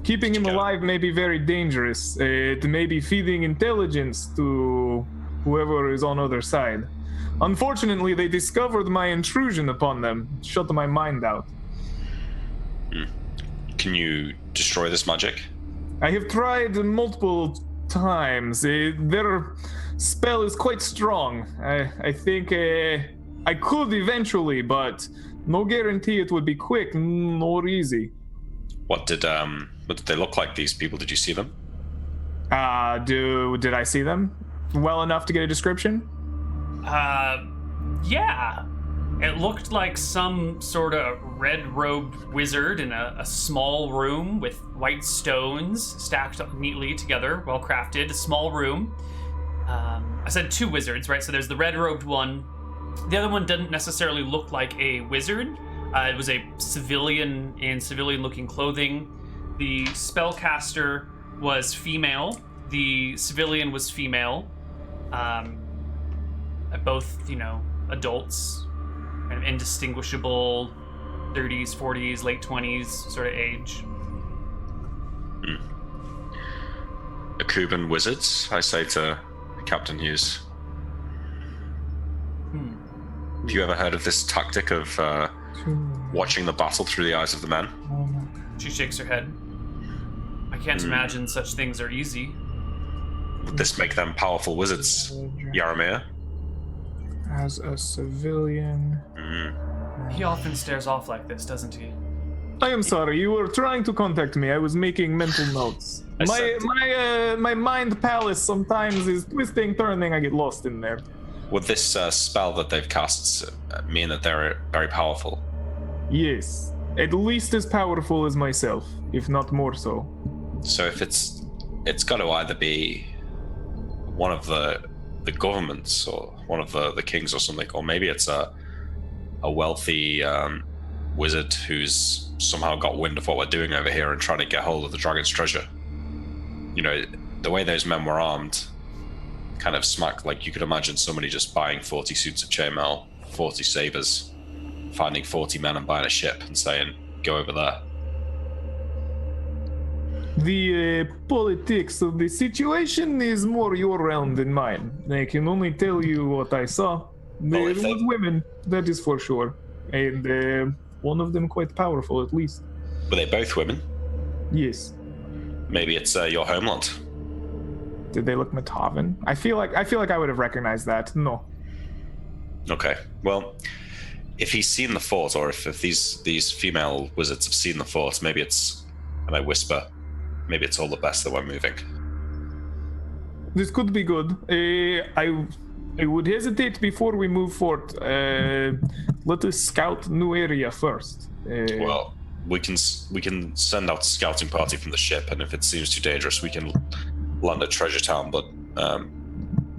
Speaker 3: Keeping him alive may be very dangerous. It may be feeding intelligence to whoever is on the other side. Unfortunately, they discovered my intrusion upon them, shut my mind out.
Speaker 2: Can you destroy this magic?
Speaker 3: I have tried multiple times. Their spell is quite strong. I think I could eventually, but no guarantee it would be quick nor easy.
Speaker 2: What did they look like, these people? Did you see them?
Speaker 3: Did I see them well enough to get a description?
Speaker 1: Yeah. It looked like some sort of red-robed wizard in a small room with white stones stacked up neatly together, well-crafted, a small room. I said two wizards, right? So there's the red-robed one. The other one didn't necessarily look like a wizard. It was a civilian in civilian-looking clothing. The spellcaster was female. The civilian was female. Both, adults. Kind of indistinguishable 30s, 40s, late 20s sort of age.
Speaker 2: Akuban wizards, I say to Captain Hughes. Have you ever heard of this tactic of watching the battle through the eyes of the men?
Speaker 1: She shakes her head. I can't imagine such things are easy.
Speaker 2: Would this make them powerful wizards, Yaramir?
Speaker 3: As a civilian.
Speaker 1: He often stares off like this, doesn't he?
Speaker 3: I am sorry, you were trying to contact me. I was making mental notes. My mind palace sometimes is twisting, turning. I get lost in there.
Speaker 2: Would this spell that they've cast mean that they're very powerful?
Speaker 3: Yes, at least as powerful as myself, if not more so.
Speaker 2: So if it's got to either be one of the governments or one of the kings or something, or maybe it's a wealthy wizard who's somehow got wind of what we're doing over here and trying to get hold of the dragon's treasure. You know, the way those men were armed kind of smack like you could imagine somebody just buying 40 suits of chainmail, 40 sabers, finding 40 men and buying a ship and saying, go over there.
Speaker 3: The politics of the situation is more your realm than mine. I can only tell you what I saw. There was women, that is for sure. And one of them quite powerful, at least.
Speaker 2: Were they both women?
Speaker 3: Yes.
Speaker 2: Maybe it's your homeland.
Speaker 3: Did they look Matavan? I feel like I would have recognized that. No.
Speaker 2: Okay. Well, if he's seen the fort, or if these female wizards have seen the fort, maybe it's, and I whisper, maybe it's all the best that we're moving.
Speaker 3: This could be good. I would hesitate before we move forward. Let us scout new area first.
Speaker 2: Well, we can send out a scouting party from the ship, and if it seems too dangerous, we can land at Treasure Town. But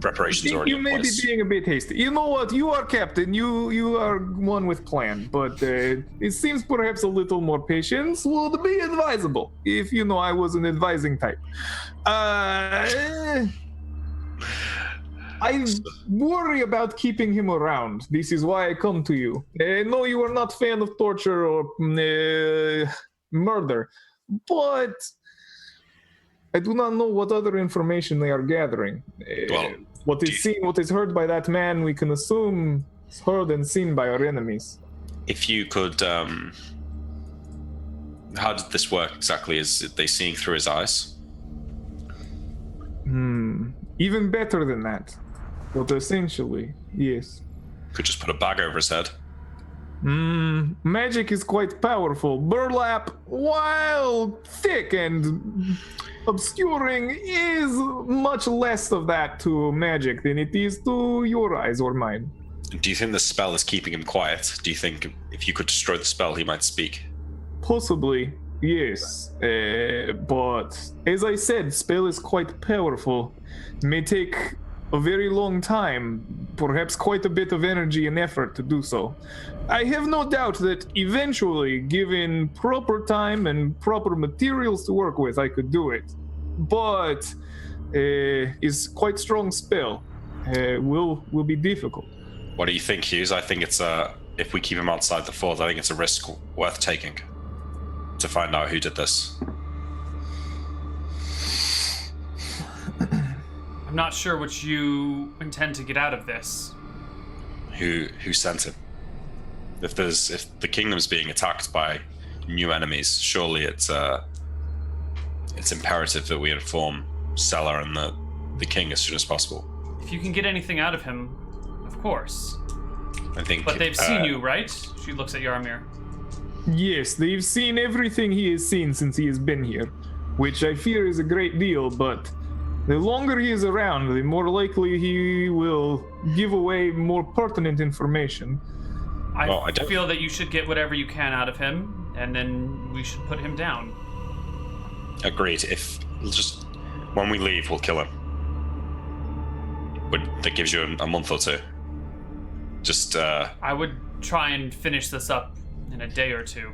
Speaker 2: preparations already in place. You may be being
Speaker 3: a bit hasty. You know what? You are captain. You are one with plan. But it seems perhaps a little more patience would be advisable. If I was an advising type. I worry about keeping him around. This is why I come to you. No, you are not fan of torture or murder, but I do not know what other information they are gathering. What is seen, what is heard by that man, we can assume is heard and seen by our enemies.
Speaker 2: If you could, how did this work exactly? Is they seeing through his eyes?
Speaker 3: Even better than that. But essentially, yes.
Speaker 2: Could just put a bag over his head.
Speaker 3: Magic is quite powerful. Burlap, while thick and obscuring, is much less of that to magic than it is to your eyes or mine.
Speaker 2: Do you think the spell is keeping him quiet? Do you think if you could destroy the spell, he might speak?
Speaker 3: Possibly, yes. But as I said, spell is quite powerful. It may take a very long time, perhaps quite a bit of energy and effort to do so. I have no doubt that eventually, given proper time and proper materials to work with, I could do it. But is quite strong spell. Will be difficult.
Speaker 2: What do you think, Hughes? I think it's if we keep him outside the fort, I think it's a risk worth taking to find out who did this.
Speaker 1: I'm not sure what you intend to get out of this.
Speaker 2: Who sent him? If the kingdom's being attacked by new enemies, surely it's imperative that we inform Sela and the king as soon as possible.
Speaker 1: If you can get anything out of him, of course.
Speaker 2: I think.
Speaker 1: But they've seen you, right? She looks at Yarmir.
Speaker 3: Yes, they've seen everything he has seen since he has been here, which I fear is a great deal, but the longer he is around, the more likely he will give away more pertinent information.
Speaker 1: I feel that you should get whatever you can out of him, and then we should put him down.
Speaker 2: Agreed. When we leave, we'll kill him. But that gives you a month or two.
Speaker 1: I would try and finish this up in a day or two.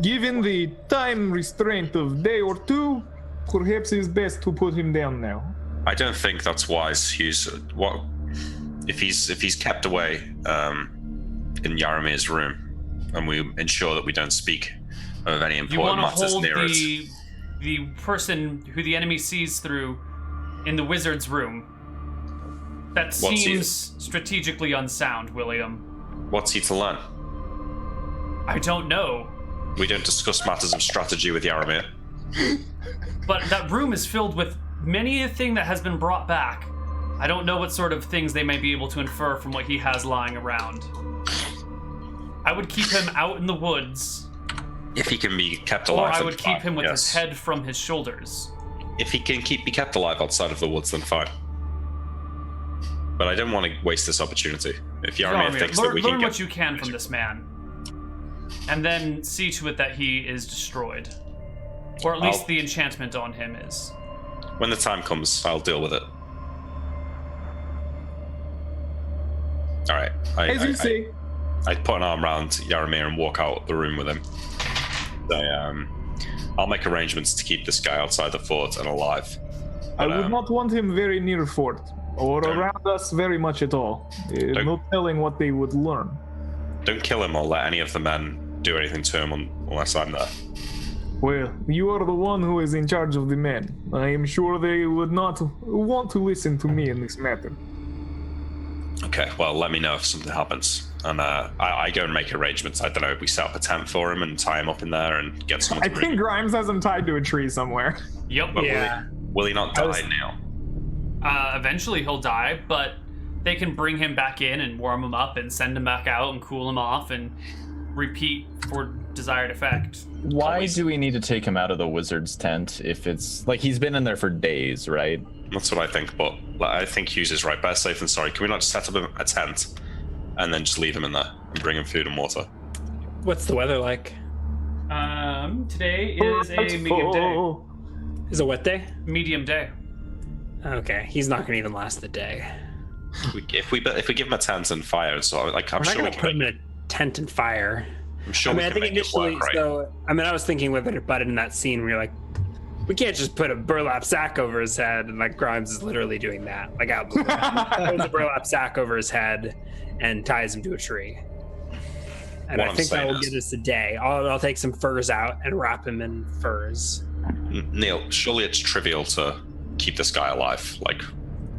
Speaker 3: Given the time restraint of day or two, perhaps it's best to put him down now.
Speaker 2: I don't think that's wise, Hughes. What if he's kept away in Yaramir's room, and we ensure that we don't speak of any important matters near us?
Speaker 1: You want to hold the person who the enemy sees through in the wizard's room. That seems strategically unsound, William.
Speaker 2: What's he to learn?
Speaker 1: I don't know.
Speaker 2: We don't discuss matters of strategy with Yaramir.
Speaker 1: But that room is filled with many a thing that has been brought back. I don't know what sort of things they may be able to infer from what he has lying around. I would keep him out in the woods.
Speaker 2: If he can be kept
Speaker 1: Or
Speaker 2: alive,
Speaker 1: I
Speaker 2: then
Speaker 1: would keep
Speaker 2: fine,
Speaker 1: him with his
Speaker 2: yes.
Speaker 1: head from his shoulders.
Speaker 2: If he can be kept alive outside of the woods, then fine. But I don't want to waste this opportunity. If Yaramir thinks that we can
Speaker 1: learn
Speaker 2: get...
Speaker 1: what you can from this man. And then see to it that he is destroyed. Or at least the enchantment on him is.
Speaker 2: When the time comes, I'll deal with it. All right.
Speaker 3: As you see.
Speaker 2: I put an arm around Yaramir and walk out the room with him. I'll make arrangements to keep this guy outside the fort and alive.
Speaker 3: I
Speaker 2: But,
Speaker 3: would not want him very near fort or around us very much at all. No telling what they would learn.
Speaker 2: Don't kill him or let any of the men do anything to him unless I'm there.
Speaker 3: Well, you are the one who is in charge of the men. I am sure they would not want to listen to me in this matter.
Speaker 2: Okay, well, let me know if something happens. And I go and make arrangements. I don't know, we set up a tent for him and tie him up in there and get someone to
Speaker 3: I
Speaker 2: bring
Speaker 3: think
Speaker 2: him.
Speaker 3: Grimes has him tied to a tree somewhere.
Speaker 1: Yep.
Speaker 2: But
Speaker 4: Yeah.
Speaker 2: will he not die now?
Speaker 1: Eventually he'll die, but they can bring him back in and warm him up and send him back out and cool him off and repeat for desired effect.
Speaker 5: Why do we need to take him out of the wizard's tent if it's like he's been in there for days, right?
Speaker 2: That's what I think, but I think Hughes is right. Better safe than sorry. Can we not just set up a tent and then just leave him in there and bring him food and water?
Speaker 4: What's the weather like?
Speaker 1: Today is a medium day.
Speaker 4: Is it what day?
Speaker 1: Medium day.
Speaker 4: Okay, he's not gonna even last the day.
Speaker 2: If we give him a tent and fire and so, like, I'm
Speaker 4: We're not
Speaker 2: sure we
Speaker 4: gonna
Speaker 2: can
Speaker 4: put him
Speaker 2: make,
Speaker 4: in a tent and fire.
Speaker 2: I'm sure
Speaker 4: I
Speaker 2: we
Speaker 4: mean, I
Speaker 2: can
Speaker 4: think
Speaker 2: make it
Speaker 4: initially,
Speaker 2: work, right?
Speaker 4: so I was thinking whether to butt in that scene where you're like, we can't just put a burlap sack over his head, and like Grimes is literally doing that, like out the window. Puts a burlap sack over his head and ties him to a tree. And
Speaker 2: What
Speaker 4: I
Speaker 2: I'm
Speaker 4: think that
Speaker 2: saying
Speaker 4: will
Speaker 2: is-
Speaker 4: get us a day. I'll take some furs out and wrap him in furs.
Speaker 2: Neal, surely it's trivial to keep this guy alive, like,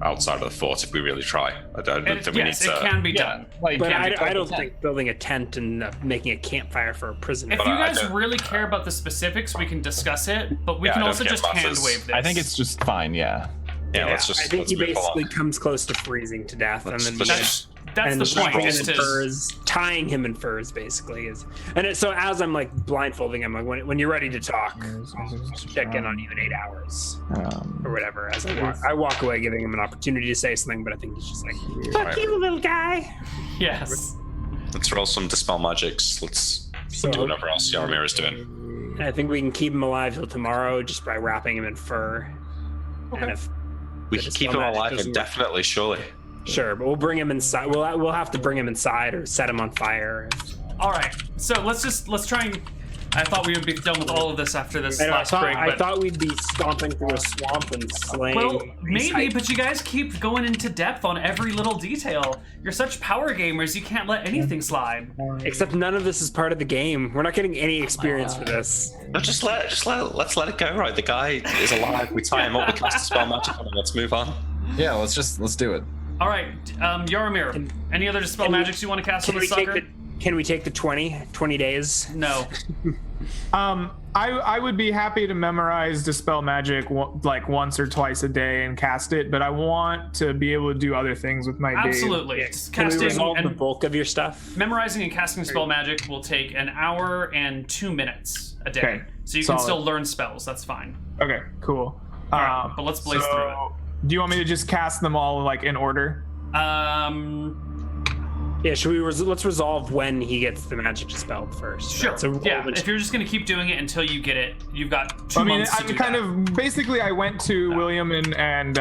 Speaker 2: outside of the fort if we really try. I don't think we need
Speaker 1: Yes,
Speaker 2: to...
Speaker 1: it can be done.
Speaker 5: Like,
Speaker 4: But
Speaker 1: can be
Speaker 4: I don't
Speaker 5: done.
Speaker 4: think building a tent and making a campfire for a prisoner.
Speaker 1: If
Speaker 2: But
Speaker 1: you
Speaker 2: I
Speaker 1: guys
Speaker 2: don't-
Speaker 1: really care about the specifics, we can discuss it, but we
Speaker 2: Yeah,
Speaker 1: can
Speaker 2: I don't
Speaker 1: also
Speaker 2: care
Speaker 1: just
Speaker 2: about
Speaker 1: hand
Speaker 2: this.
Speaker 1: wave this.
Speaker 5: I think it's just fine, yeah.
Speaker 2: Yeah, let's just
Speaker 4: I think
Speaker 2: let's
Speaker 4: he
Speaker 2: move
Speaker 4: basically
Speaker 2: along.
Speaker 4: comes close to freezing to death, and then
Speaker 1: that's
Speaker 4: and
Speaker 1: the point.
Speaker 4: wrapping
Speaker 1: Is
Speaker 4: him in
Speaker 1: to,
Speaker 4: furs, tying him in furs, basically is. So as I'm like blindfolding him, like when you're ready to talk, check in on you in 8 hours or whatever. As I walk away, giving him an opportunity to say something, but I think he's just like, "Fuck
Speaker 2: Right.
Speaker 4: you, little guy."
Speaker 1: yes.
Speaker 2: Let's roll some Dispel Magics. Let's do whatever else Yaramir is doing.
Speaker 4: And I think we can keep him alive till tomorrow just by wrapping him in fur. And if
Speaker 2: We
Speaker 4: the
Speaker 2: can
Speaker 4: Dispel
Speaker 2: keep him
Speaker 4: Magic
Speaker 2: alive
Speaker 4: doesn't work-
Speaker 2: indefinitely, surely.
Speaker 4: Sure, but we'll bring him inside. We'll have to bring him inside or set him on fire.
Speaker 1: All right. So let's try and. I thought we would be done with all of this after this
Speaker 4: And I
Speaker 1: last break, but
Speaker 4: thought we'd be stomping through a swamp and slaying.
Speaker 1: well, maybe.
Speaker 4: Hype.
Speaker 1: But you guys keep going into depth on every little detail. You're such power gamers. You can't let anything slide.
Speaker 4: Except none of this is part of the game. We're not getting any experience for this.
Speaker 2: No, let's let it go, right? The guy is alive. We tie him up, we cast a spell magic on him. Let's move on.
Speaker 5: Yeah, let's do it.
Speaker 1: All right, Yaramir. Any other dispel
Speaker 4: can we-
Speaker 1: magics you want to cast on
Speaker 4: Can
Speaker 1: the
Speaker 4: we take
Speaker 1: sucker?
Speaker 4: can we take the 20 days?
Speaker 1: No.
Speaker 3: I would be happy to memorize Dispel Magic like once or twice a day and cast it, but I want to be able to do other things with my days.
Speaker 1: Absolutely. Just
Speaker 4: Can we
Speaker 1: casting
Speaker 4: resolve the
Speaker 1: and
Speaker 4: bulk of your stuff?
Speaker 1: memorizing and casting spell magic will take an hour and 2 minutes a day.
Speaker 3: Okay,
Speaker 1: So you can
Speaker 3: solid.
Speaker 1: still learn spells. That's fine.
Speaker 3: Okay, cool.
Speaker 1: All right, but let's blaze through it.
Speaker 3: Do you want me to just cast them all like in order?
Speaker 4: Yeah, should we let's resolve when he gets the magic dispelled first.
Speaker 1: Sure.
Speaker 4: So
Speaker 1: Yeah. If you're just gonna keep doing it until you get it, you've got 2 months to
Speaker 3: I'm
Speaker 1: do
Speaker 3: kind
Speaker 1: that.
Speaker 3: of basically I went to William and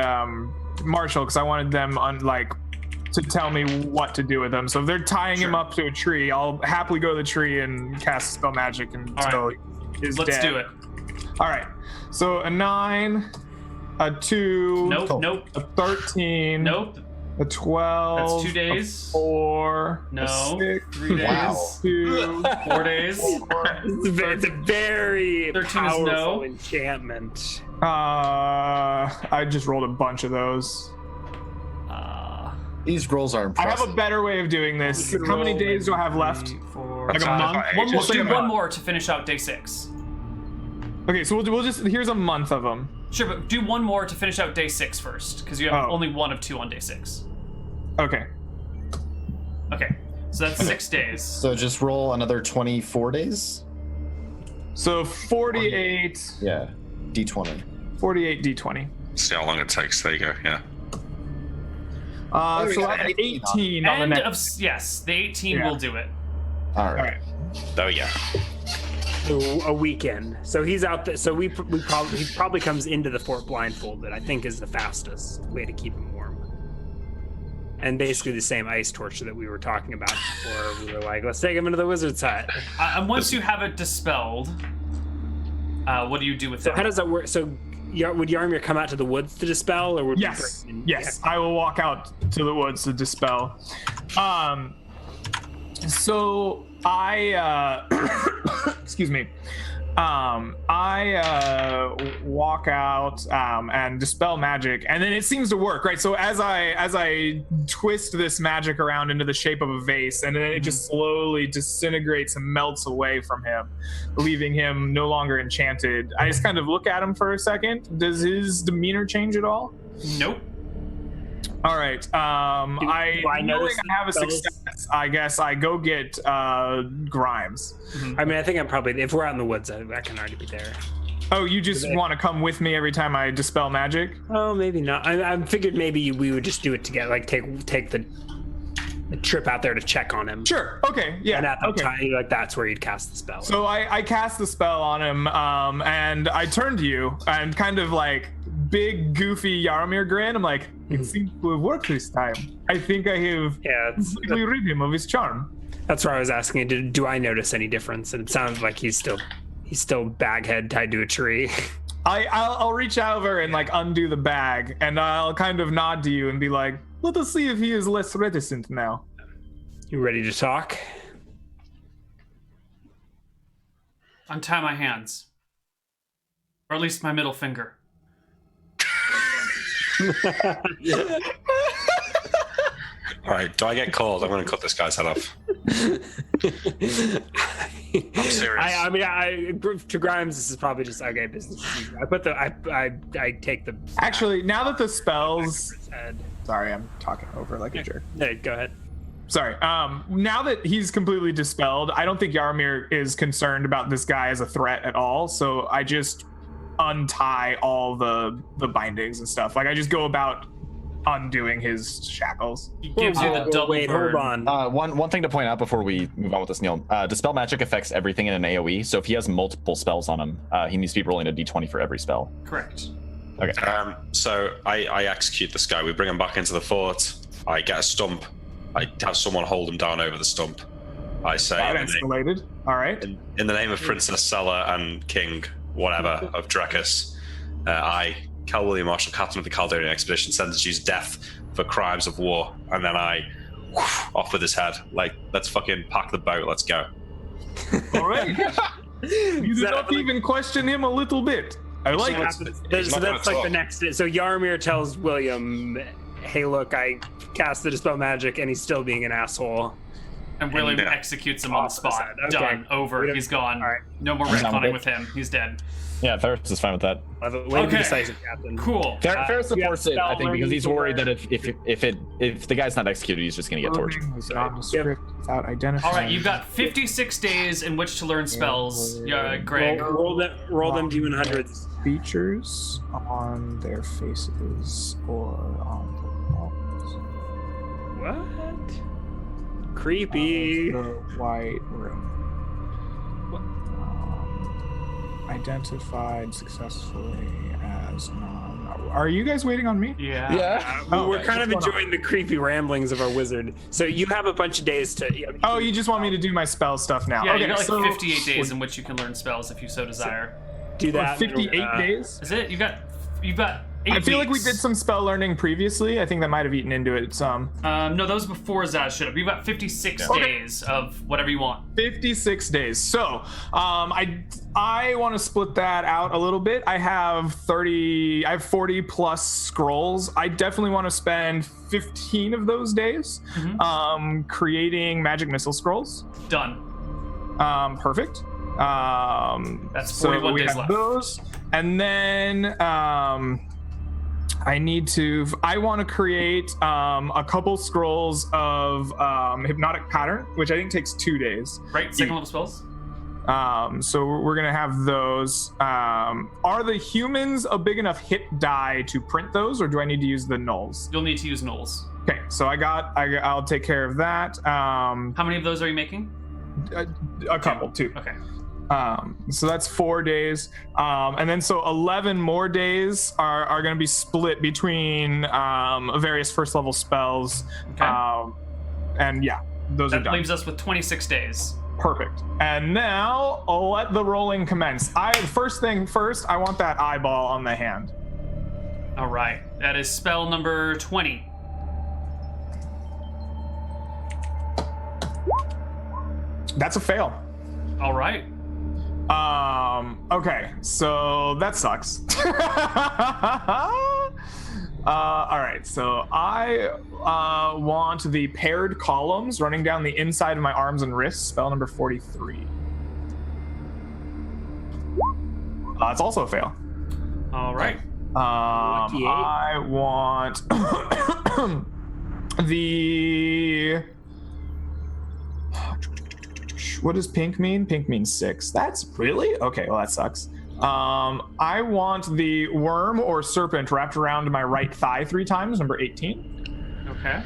Speaker 3: Marshall because I wanted them to tell me what to do with them. So if they're tying him up to a tree, I'll happily go to the tree and cast spell magic until he's
Speaker 1: Let's
Speaker 3: dead.
Speaker 1: do it.
Speaker 3: All right. So a 9, a 2,
Speaker 1: Nope.
Speaker 3: a 13,
Speaker 1: Nope.
Speaker 3: a 12.
Speaker 1: That's 2 days.
Speaker 3: A 4.
Speaker 1: No.
Speaker 3: A 6.
Speaker 1: 3 days.
Speaker 5: Wow.
Speaker 3: 2.
Speaker 1: 4 days.
Speaker 4: it's a very
Speaker 1: 13 is
Speaker 4: powerful
Speaker 1: no.
Speaker 4: enchantment.
Speaker 3: I just rolled a bunch of those.
Speaker 5: These rolls are
Speaker 3: I
Speaker 5: impressive.
Speaker 3: have a better way of doing this. How many days do I have left?
Speaker 1: 3, 4,
Speaker 3: Like a month?
Speaker 1: One more.
Speaker 3: Just like
Speaker 1: Do
Speaker 3: a
Speaker 1: one
Speaker 3: month.
Speaker 1: more to finish out day 6.
Speaker 3: Okay, so we'll just here's a month of them.
Speaker 1: Sure, but do one more to finish out day 6 first, because you have only 1 of 2 on day 6.
Speaker 3: Okay.
Speaker 1: Okay, so that's 6 days.
Speaker 6: So just roll another 24 days.
Speaker 3: So 48.
Speaker 6: Yeah, d20.
Speaker 3: 48 d20.
Speaker 2: See how long it takes. There you go. Yeah.
Speaker 3: So I have 18 on the
Speaker 1: End
Speaker 3: next.
Speaker 1: of yes, the 18 will do it.
Speaker 6: All
Speaker 3: All
Speaker 6: right.
Speaker 3: right.
Speaker 2: There we go.
Speaker 4: A weekend. So he's out there. So he probably comes into the fort blindfolded. I think is the fastest way to keep him warm. And basically the same ice torture that we were talking about before. We were like, let's take him into the wizard's hut.
Speaker 1: And once you have it dispelled, what do you do with
Speaker 4: So
Speaker 1: it?
Speaker 4: how does that work? So would Yarmir come out to the woods to dispel, or would we
Speaker 3: Yes.
Speaker 4: bring him in?
Speaker 3: Yes. I will walk out to the woods to dispel. So I excuse me. I walk out and dispel magic, and then it seems to work, right? So as I twist this magic around into the shape of a vase, and then it just slowly disintegrates and melts away from him, leaving him no longer enchanted. I just kind of look at him for a second. Does his demeanor change at all?
Speaker 1: Nope.
Speaker 3: All right. I
Speaker 4: I notice
Speaker 3: knowing I have a success, I guess I go get Grimes.
Speaker 4: I mean, I think I'm probably, if we're out in the woods, I can already be there.
Speaker 3: Oh, you just want to come with me every time I dispel magic?
Speaker 4: Oh, maybe not. I figured maybe we would just do it together, like take the trip out there to check on him.
Speaker 3: Sure. Okay. Yeah.
Speaker 4: And at the
Speaker 3: okay.
Speaker 4: time, like that's where you'd cast the spell.
Speaker 3: So I cast the spell on him, and I turn to you and kind of like big goofy Yarmir grin. I'm like, it seems to have worked this time. I think I have
Speaker 4: yeah,
Speaker 3: completely rid him of his charm.
Speaker 4: that's why I was asking. Do I notice any difference? And it sounds like he's still baghead tied to a tree.
Speaker 3: I'll reach over and like undo the bag, and I'll kind of nod to you and be like, let us see if he is less reticent now.
Speaker 4: You ready to talk?
Speaker 1: Untie my hands. Or at least my middle finger.
Speaker 2: All right. Do I get called? I'm going to cut this guy's head off. I'm serious.
Speaker 4: I mean, to Grimes, this is probably just okay business. As usual. I take the.
Speaker 3: Actually, now that the spells,
Speaker 4: Head.
Speaker 3: sorry, I'm talking over like a jerk.
Speaker 4: No, go ahead.
Speaker 3: Sorry. Now that he's completely dispelled, I don't think Yarmir is concerned about this guy as a threat at all. So I just untie all the bindings and stuff. Like I just go about undoing his shackles.
Speaker 1: He gives you the double
Speaker 4: Wait,
Speaker 1: burn.
Speaker 4: hold on.
Speaker 5: One thing to point out before we move on with this, Neal. Dispel magic affects everything in an AoE, so if he has multiple spells on him, he needs to be rolling a d20 for every spell.
Speaker 1: Correct.
Speaker 5: Okay.
Speaker 2: So I execute this guy. We bring him back into the fort. I get a stump. I have someone hold him down over the stump. I say,
Speaker 3: That
Speaker 2: in the name-
Speaker 3: escalated. All right.
Speaker 2: in the name of Princess Sella and King, whatever, of Drakus, I, Cal William Marshall, captain of the Caldarian expedition, sentence you to death for crimes of war, and then I off with his head. Like, let's fucking pack the boat. Let's go.
Speaker 3: All right. You did not even question him a little bit. I like it.
Speaker 4: So
Speaker 2: not
Speaker 4: that's
Speaker 2: gonna
Speaker 4: like
Speaker 2: talk.
Speaker 4: the next. So Yarmir tells William, "Hey, look, I cast the dispel magic, and he's still being an asshole."
Speaker 1: And William
Speaker 2: Yeah.
Speaker 1: executes him on the
Speaker 4: Off to the
Speaker 1: spot.
Speaker 4: side. Okay.
Speaker 1: Done. Over. He's gone.
Speaker 4: All right.
Speaker 1: No more
Speaker 5: I'm down with
Speaker 1: retconning
Speaker 5: it.
Speaker 1: with him. He's dead.
Speaker 5: Yeah, Ferris is fine with that.
Speaker 4: Way to be
Speaker 1: Okay.
Speaker 4: decisive, Captain.
Speaker 1: Cool.
Speaker 5: Ferris
Speaker 4: you
Speaker 5: supports
Speaker 4: have
Speaker 5: it, I
Speaker 4: spell
Speaker 5: think, because he's
Speaker 4: learning
Speaker 5: worried that if the guy's not executed, he's just gonna get tortured.
Speaker 3: Was nondescript without identifying.
Speaker 1: All right, you've got 56 days in which to learn spells. Yeah, Greg.
Speaker 4: Roll them D100s.
Speaker 3: features on their faces or on the walls
Speaker 4: What? Creepy.
Speaker 3: of the white room. Identified successfully as non. Are you guys waiting on me?
Speaker 1: Yeah.
Speaker 5: Yeah.
Speaker 4: We're kind of
Speaker 3: what's going
Speaker 4: enjoying the creepy ramblings of our wizard. So you have a bunch of days to.
Speaker 3: Oh, you just want me to do my spell stuff now?
Speaker 1: Yeah,
Speaker 3: okay,
Speaker 1: you got like
Speaker 3: so
Speaker 1: 58 days in which you can learn spells if you so desire.
Speaker 4: do that.
Speaker 3: 58 days.
Speaker 1: Is it? You've got 8
Speaker 3: I feel like we
Speaker 1: weeks.
Speaker 3: did some spell learning previously. I think that might have eaten into it some.
Speaker 1: No, those before Zaz showed up. You've got 56 days of whatever you want.
Speaker 3: 56 days. So, I want to split that out a little bit. I have 40 plus scrolls. I definitely want to spend 15 of those days creating magic missile scrolls.
Speaker 1: Done.
Speaker 3: Perfect.
Speaker 1: That's
Speaker 3: so
Speaker 1: 41
Speaker 3: we
Speaker 1: days
Speaker 3: have
Speaker 1: left.
Speaker 3: those, and then I want to create a couple scrolls of hypnotic pattern, which I think takes 2 days.
Speaker 1: Right, second level spells.
Speaker 3: So we're gonna have those. Are the humans a big enough hit die to print those, or do I need to use the nulls?
Speaker 1: You'll need to use nulls.
Speaker 3: Okay, so I'll take care of that.
Speaker 1: How many of those are you making?
Speaker 3: A couple, two.
Speaker 1: Okay.
Speaker 3: So that's 4 days, and then so 11 more days are going to be split between various first level spells.
Speaker 1: Okay.
Speaker 3: And yeah, those are
Speaker 1: That
Speaker 3: done.
Speaker 1: leaves us with 26 days.
Speaker 3: Perfect. And now I'll let the rolling commence. First thing first, I want that eyeball on the hand.
Speaker 1: All right. That is spell number 20.
Speaker 3: That's a fail.
Speaker 1: All right.
Speaker 3: Okay, so that sucks. All right, so I want the paired columns running down the inside of my arms and wrists, spell number 43. It's also a fail.
Speaker 1: All right.
Speaker 4: Lucky eight.
Speaker 3: I want the... What does pink mean? Pink means 6. That's really? Okay, well, that sucks. I want the worm or serpent wrapped around my right thigh 3 times, number 18.
Speaker 1: Okay.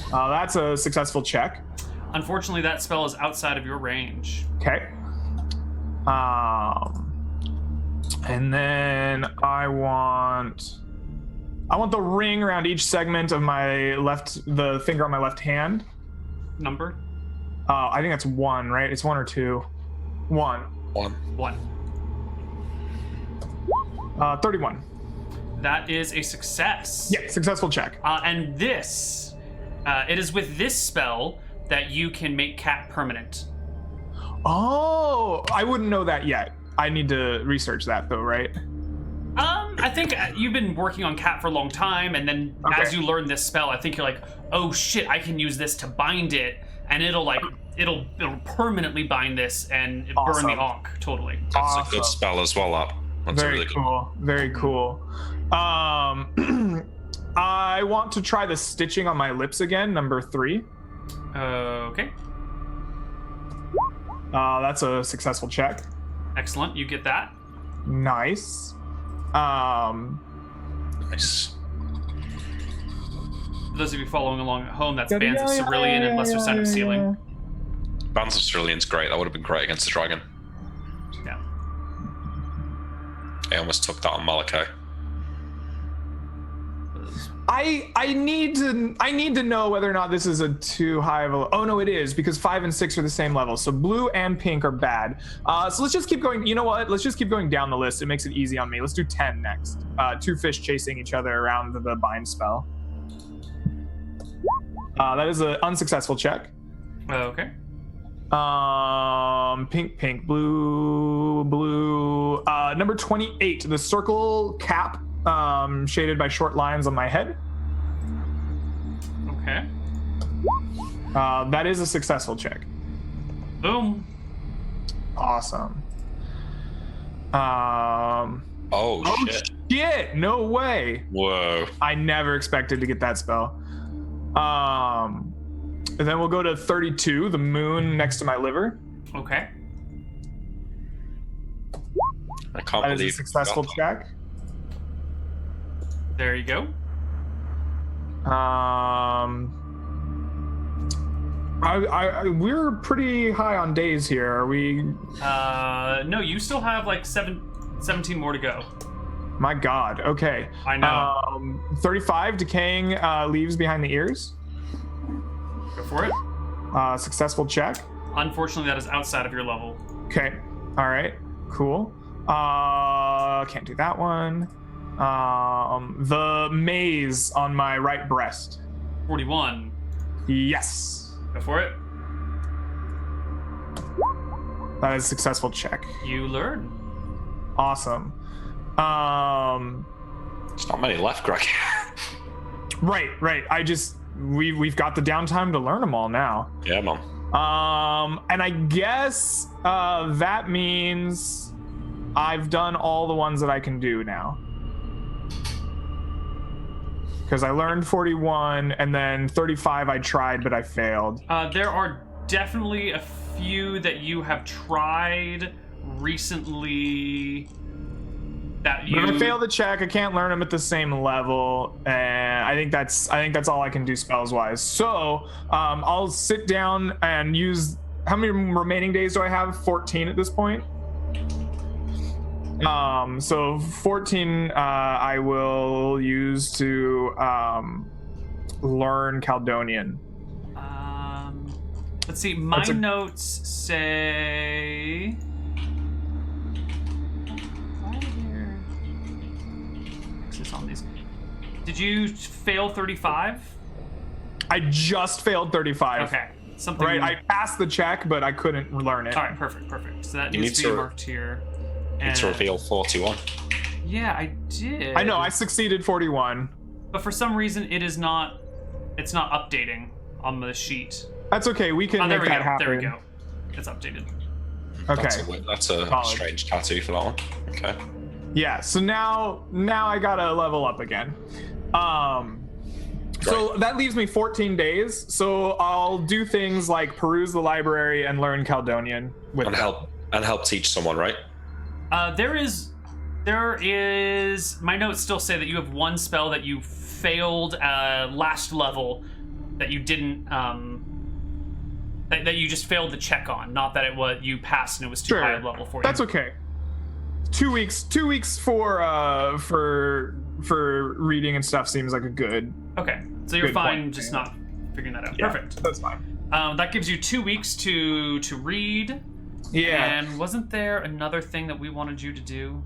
Speaker 3: That's a successful check.
Speaker 1: Unfortunately, that spell is outside of your range.
Speaker 3: Okay. And then I want the ring around each segment of the finger on my left hand.
Speaker 1: Number?
Speaker 3: I think that's 1, right? It's 1 or 2. 1.
Speaker 1: 1.
Speaker 3: 31.
Speaker 1: That is a success.
Speaker 3: Yeah, successful check.
Speaker 1: And this, it is with this spell that you can make cat permanent.
Speaker 3: Oh, I wouldn't know that yet. I need to research that though, right?
Speaker 1: I think you've been working on cat for a long time, and then as you learn this spell, I think you're like, oh shit, I can use this to bind it, and it'll permanently bind this and burn the ankh. Totally.
Speaker 2: That's a good spell as well. That's
Speaker 3: Very
Speaker 2: really good.
Speaker 3: cool. Very cool. I want to try the stitching on my lips again, number 3.
Speaker 1: Okay.
Speaker 3: That's a successful check.
Speaker 1: Excellent. You get that.
Speaker 3: Nice.
Speaker 2: Nice.
Speaker 1: For those of you following along at home, that's Bands of Cerulean and Lesser Sign of Sealing.
Speaker 2: Bands of Cerulean's great. That would have been great against the dragon.
Speaker 1: Yeah.
Speaker 2: I almost took that on Malachi.
Speaker 3: I need to know whether or not this is a too high of a... Oh no, it is, because 5 and 6 are the same level. So blue and pink are bad. So let's just keep going. You know what? Let's just keep going down the list. It makes it easy on me. Let's do 10 next. 2 fish chasing each other around the bind spell. That is an unsuccessful check.
Speaker 1: Okay.
Speaker 3: Pink, blue. Number 28, the circle cap shaded by short lines on my head.
Speaker 1: Okay.
Speaker 3: That is a successful check.
Speaker 1: Boom.
Speaker 3: Awesome.
Speaker 2: Oh shit.
Speaker 3: Shit, no way.
Speaker 2: Whoa.
Speaker 3: I never expected to get that spell. And then we'll go to 32, the moon next to my liver.
Speaker 1: Okay.
Speaker 2: I can't
Speaker 3: That is
Speaker 2: believe
Speaker 3: a successful check.
Speaker 1: There you go.
Speaker 3: We're pretty high on days here. Are we?
Speaker 1: No, you still have like 17 more to go.
Speaker 3: My God. Okay.
Speaker 1: I know.
Speaker 3: 35 decaying leaves behind the ears.
Speaker 1: Go for it.
Speaker 3: Successful check.
Speaker 1: Unfortunately, that is outside of your level.
Speaker 3: Okay. All right. Cool. Can't do that one. The maze on my right breast.
Speaker 1: 41.
Speaker 3: Yes.
Speaker 1: Go for it.
Speaker 3: That is a successful check.
Speaker 1: You learn.
Speaker 3: Awesome.
Speaker 2: There's not many left, Greg.
Speaker 3: Right. We've got the downtime to learn them all now.
Speaker 2: Yeah, man.
Speaker 3: And I guess that means I've done all the ones that I can do now. Because I learned 41, and then 35 I tried, but I failed.
Speaker 1: There are definitely a few that you have tried recently that you...
Speaker 3: But if I fail the check, I can't learn them at the same level, and I think that's all I can do spells wise. So I'll sit down and use. How many remaining days do I have? 14 at this point. So 14 I will use to learn Caledonian.
Speaker 1: Let's see. My notes say. On these. Did you fail 35?
Speaker 3: I just failed 35.
Speaker 1: Okay. Something.
Speaker 3: Right. I passed the check, but I couldn't learn it.
Speaker 1: All right. Perfect. So that needs to be marked here.
Speaker 2: You need to reveal 41.
Speaker 1: Yeah, I did.
Speaker 3: I know. I succeeded 41.
Speaker 1: But for some reason, it's not updating on the sheet.
Speaker 3: That's okay. We can make that happen.
Speaker 1: There we go. It's updated.
Speaker 3: Okay.
Speaker 2: That's a strange tattoo for that one. Okay.
Speaker 3: Yeah, so now I gotta level up again. So that leaves me 14 days. So I'll do things like peruse the library and learn Caledonian with
Speaker 2: help teach someone, right?
Speaker 1: There is. My notes still say that you have one spell that you failed last level that you didn't. That you just failed the check on, not that it was you passed and it was too high a level for you.
Speaker 3: That's okay. 2 weeks for reading and stuff seems like a good.
Speaker 1: Okay, so you're fine point, just not figuring that out.
Speaker 3: Yeah,
Speaker 1: perfect.
Speaker 3: That's fine.
Speaker 1: That gives you 2 weeks to read.
Speaker 3: Yeah.
Speaker 1: And wasn't there another thing that we wanted you to do?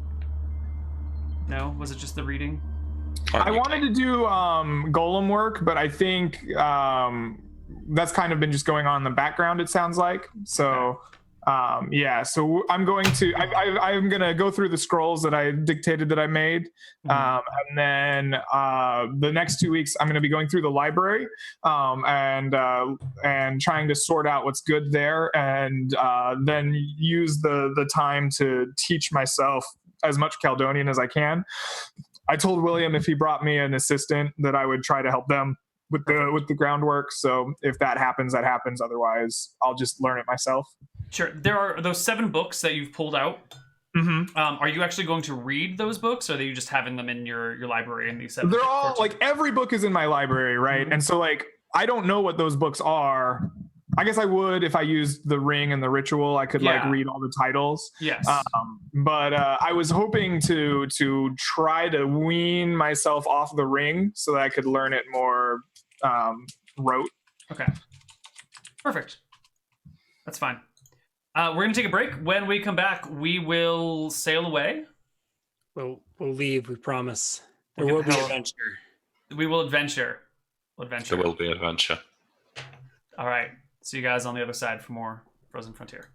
Speaker 1: No, was it just the reading?
Speaker 3: I wanted to do golem work, but I think that's kind of been just going on in the background. It sounds like so. Yeah, so I'm going to go through the scrolls that I dictated that I made, and then the next 2 weeks I'm going to be going through the library and trying to sort out what's good there, and then use the time to teach myself as much Caledonian as I can. I told William if he brought me an assistant that I would try to help them with the groundwork. So if that happens, that happens. Otherwise, I'll just learn it myself.
Speaker 1: Sure. There are those 7 books that you've pulled out.
Speaker 3: Mm-hmm.
Speaker 1: Are you actually going to read those books, or are you just having them in your library in these 7?
Speaker 3: They're all like every book is in my library, right? Mm-hmm. And so like I don't know what those books are. I guess I would if I used the ring and the ritual. I could like read all the titles.
Speaker 1: Yes.
Speaker 3: But I was hoping to try to wean myself off the ring so that I could learn it more rote.
Speaker 1: Okay. Perfect. That's fine. We're going to take a break. When we come back, we will sail away.
Speaker 4: We'll leave, we promise. There will be adventure.
Speaker 1: We will adventure.
Speaker 2: There will be adventure.
Speaker 1: All right. See you guys on the other side for more Frozen Frontier.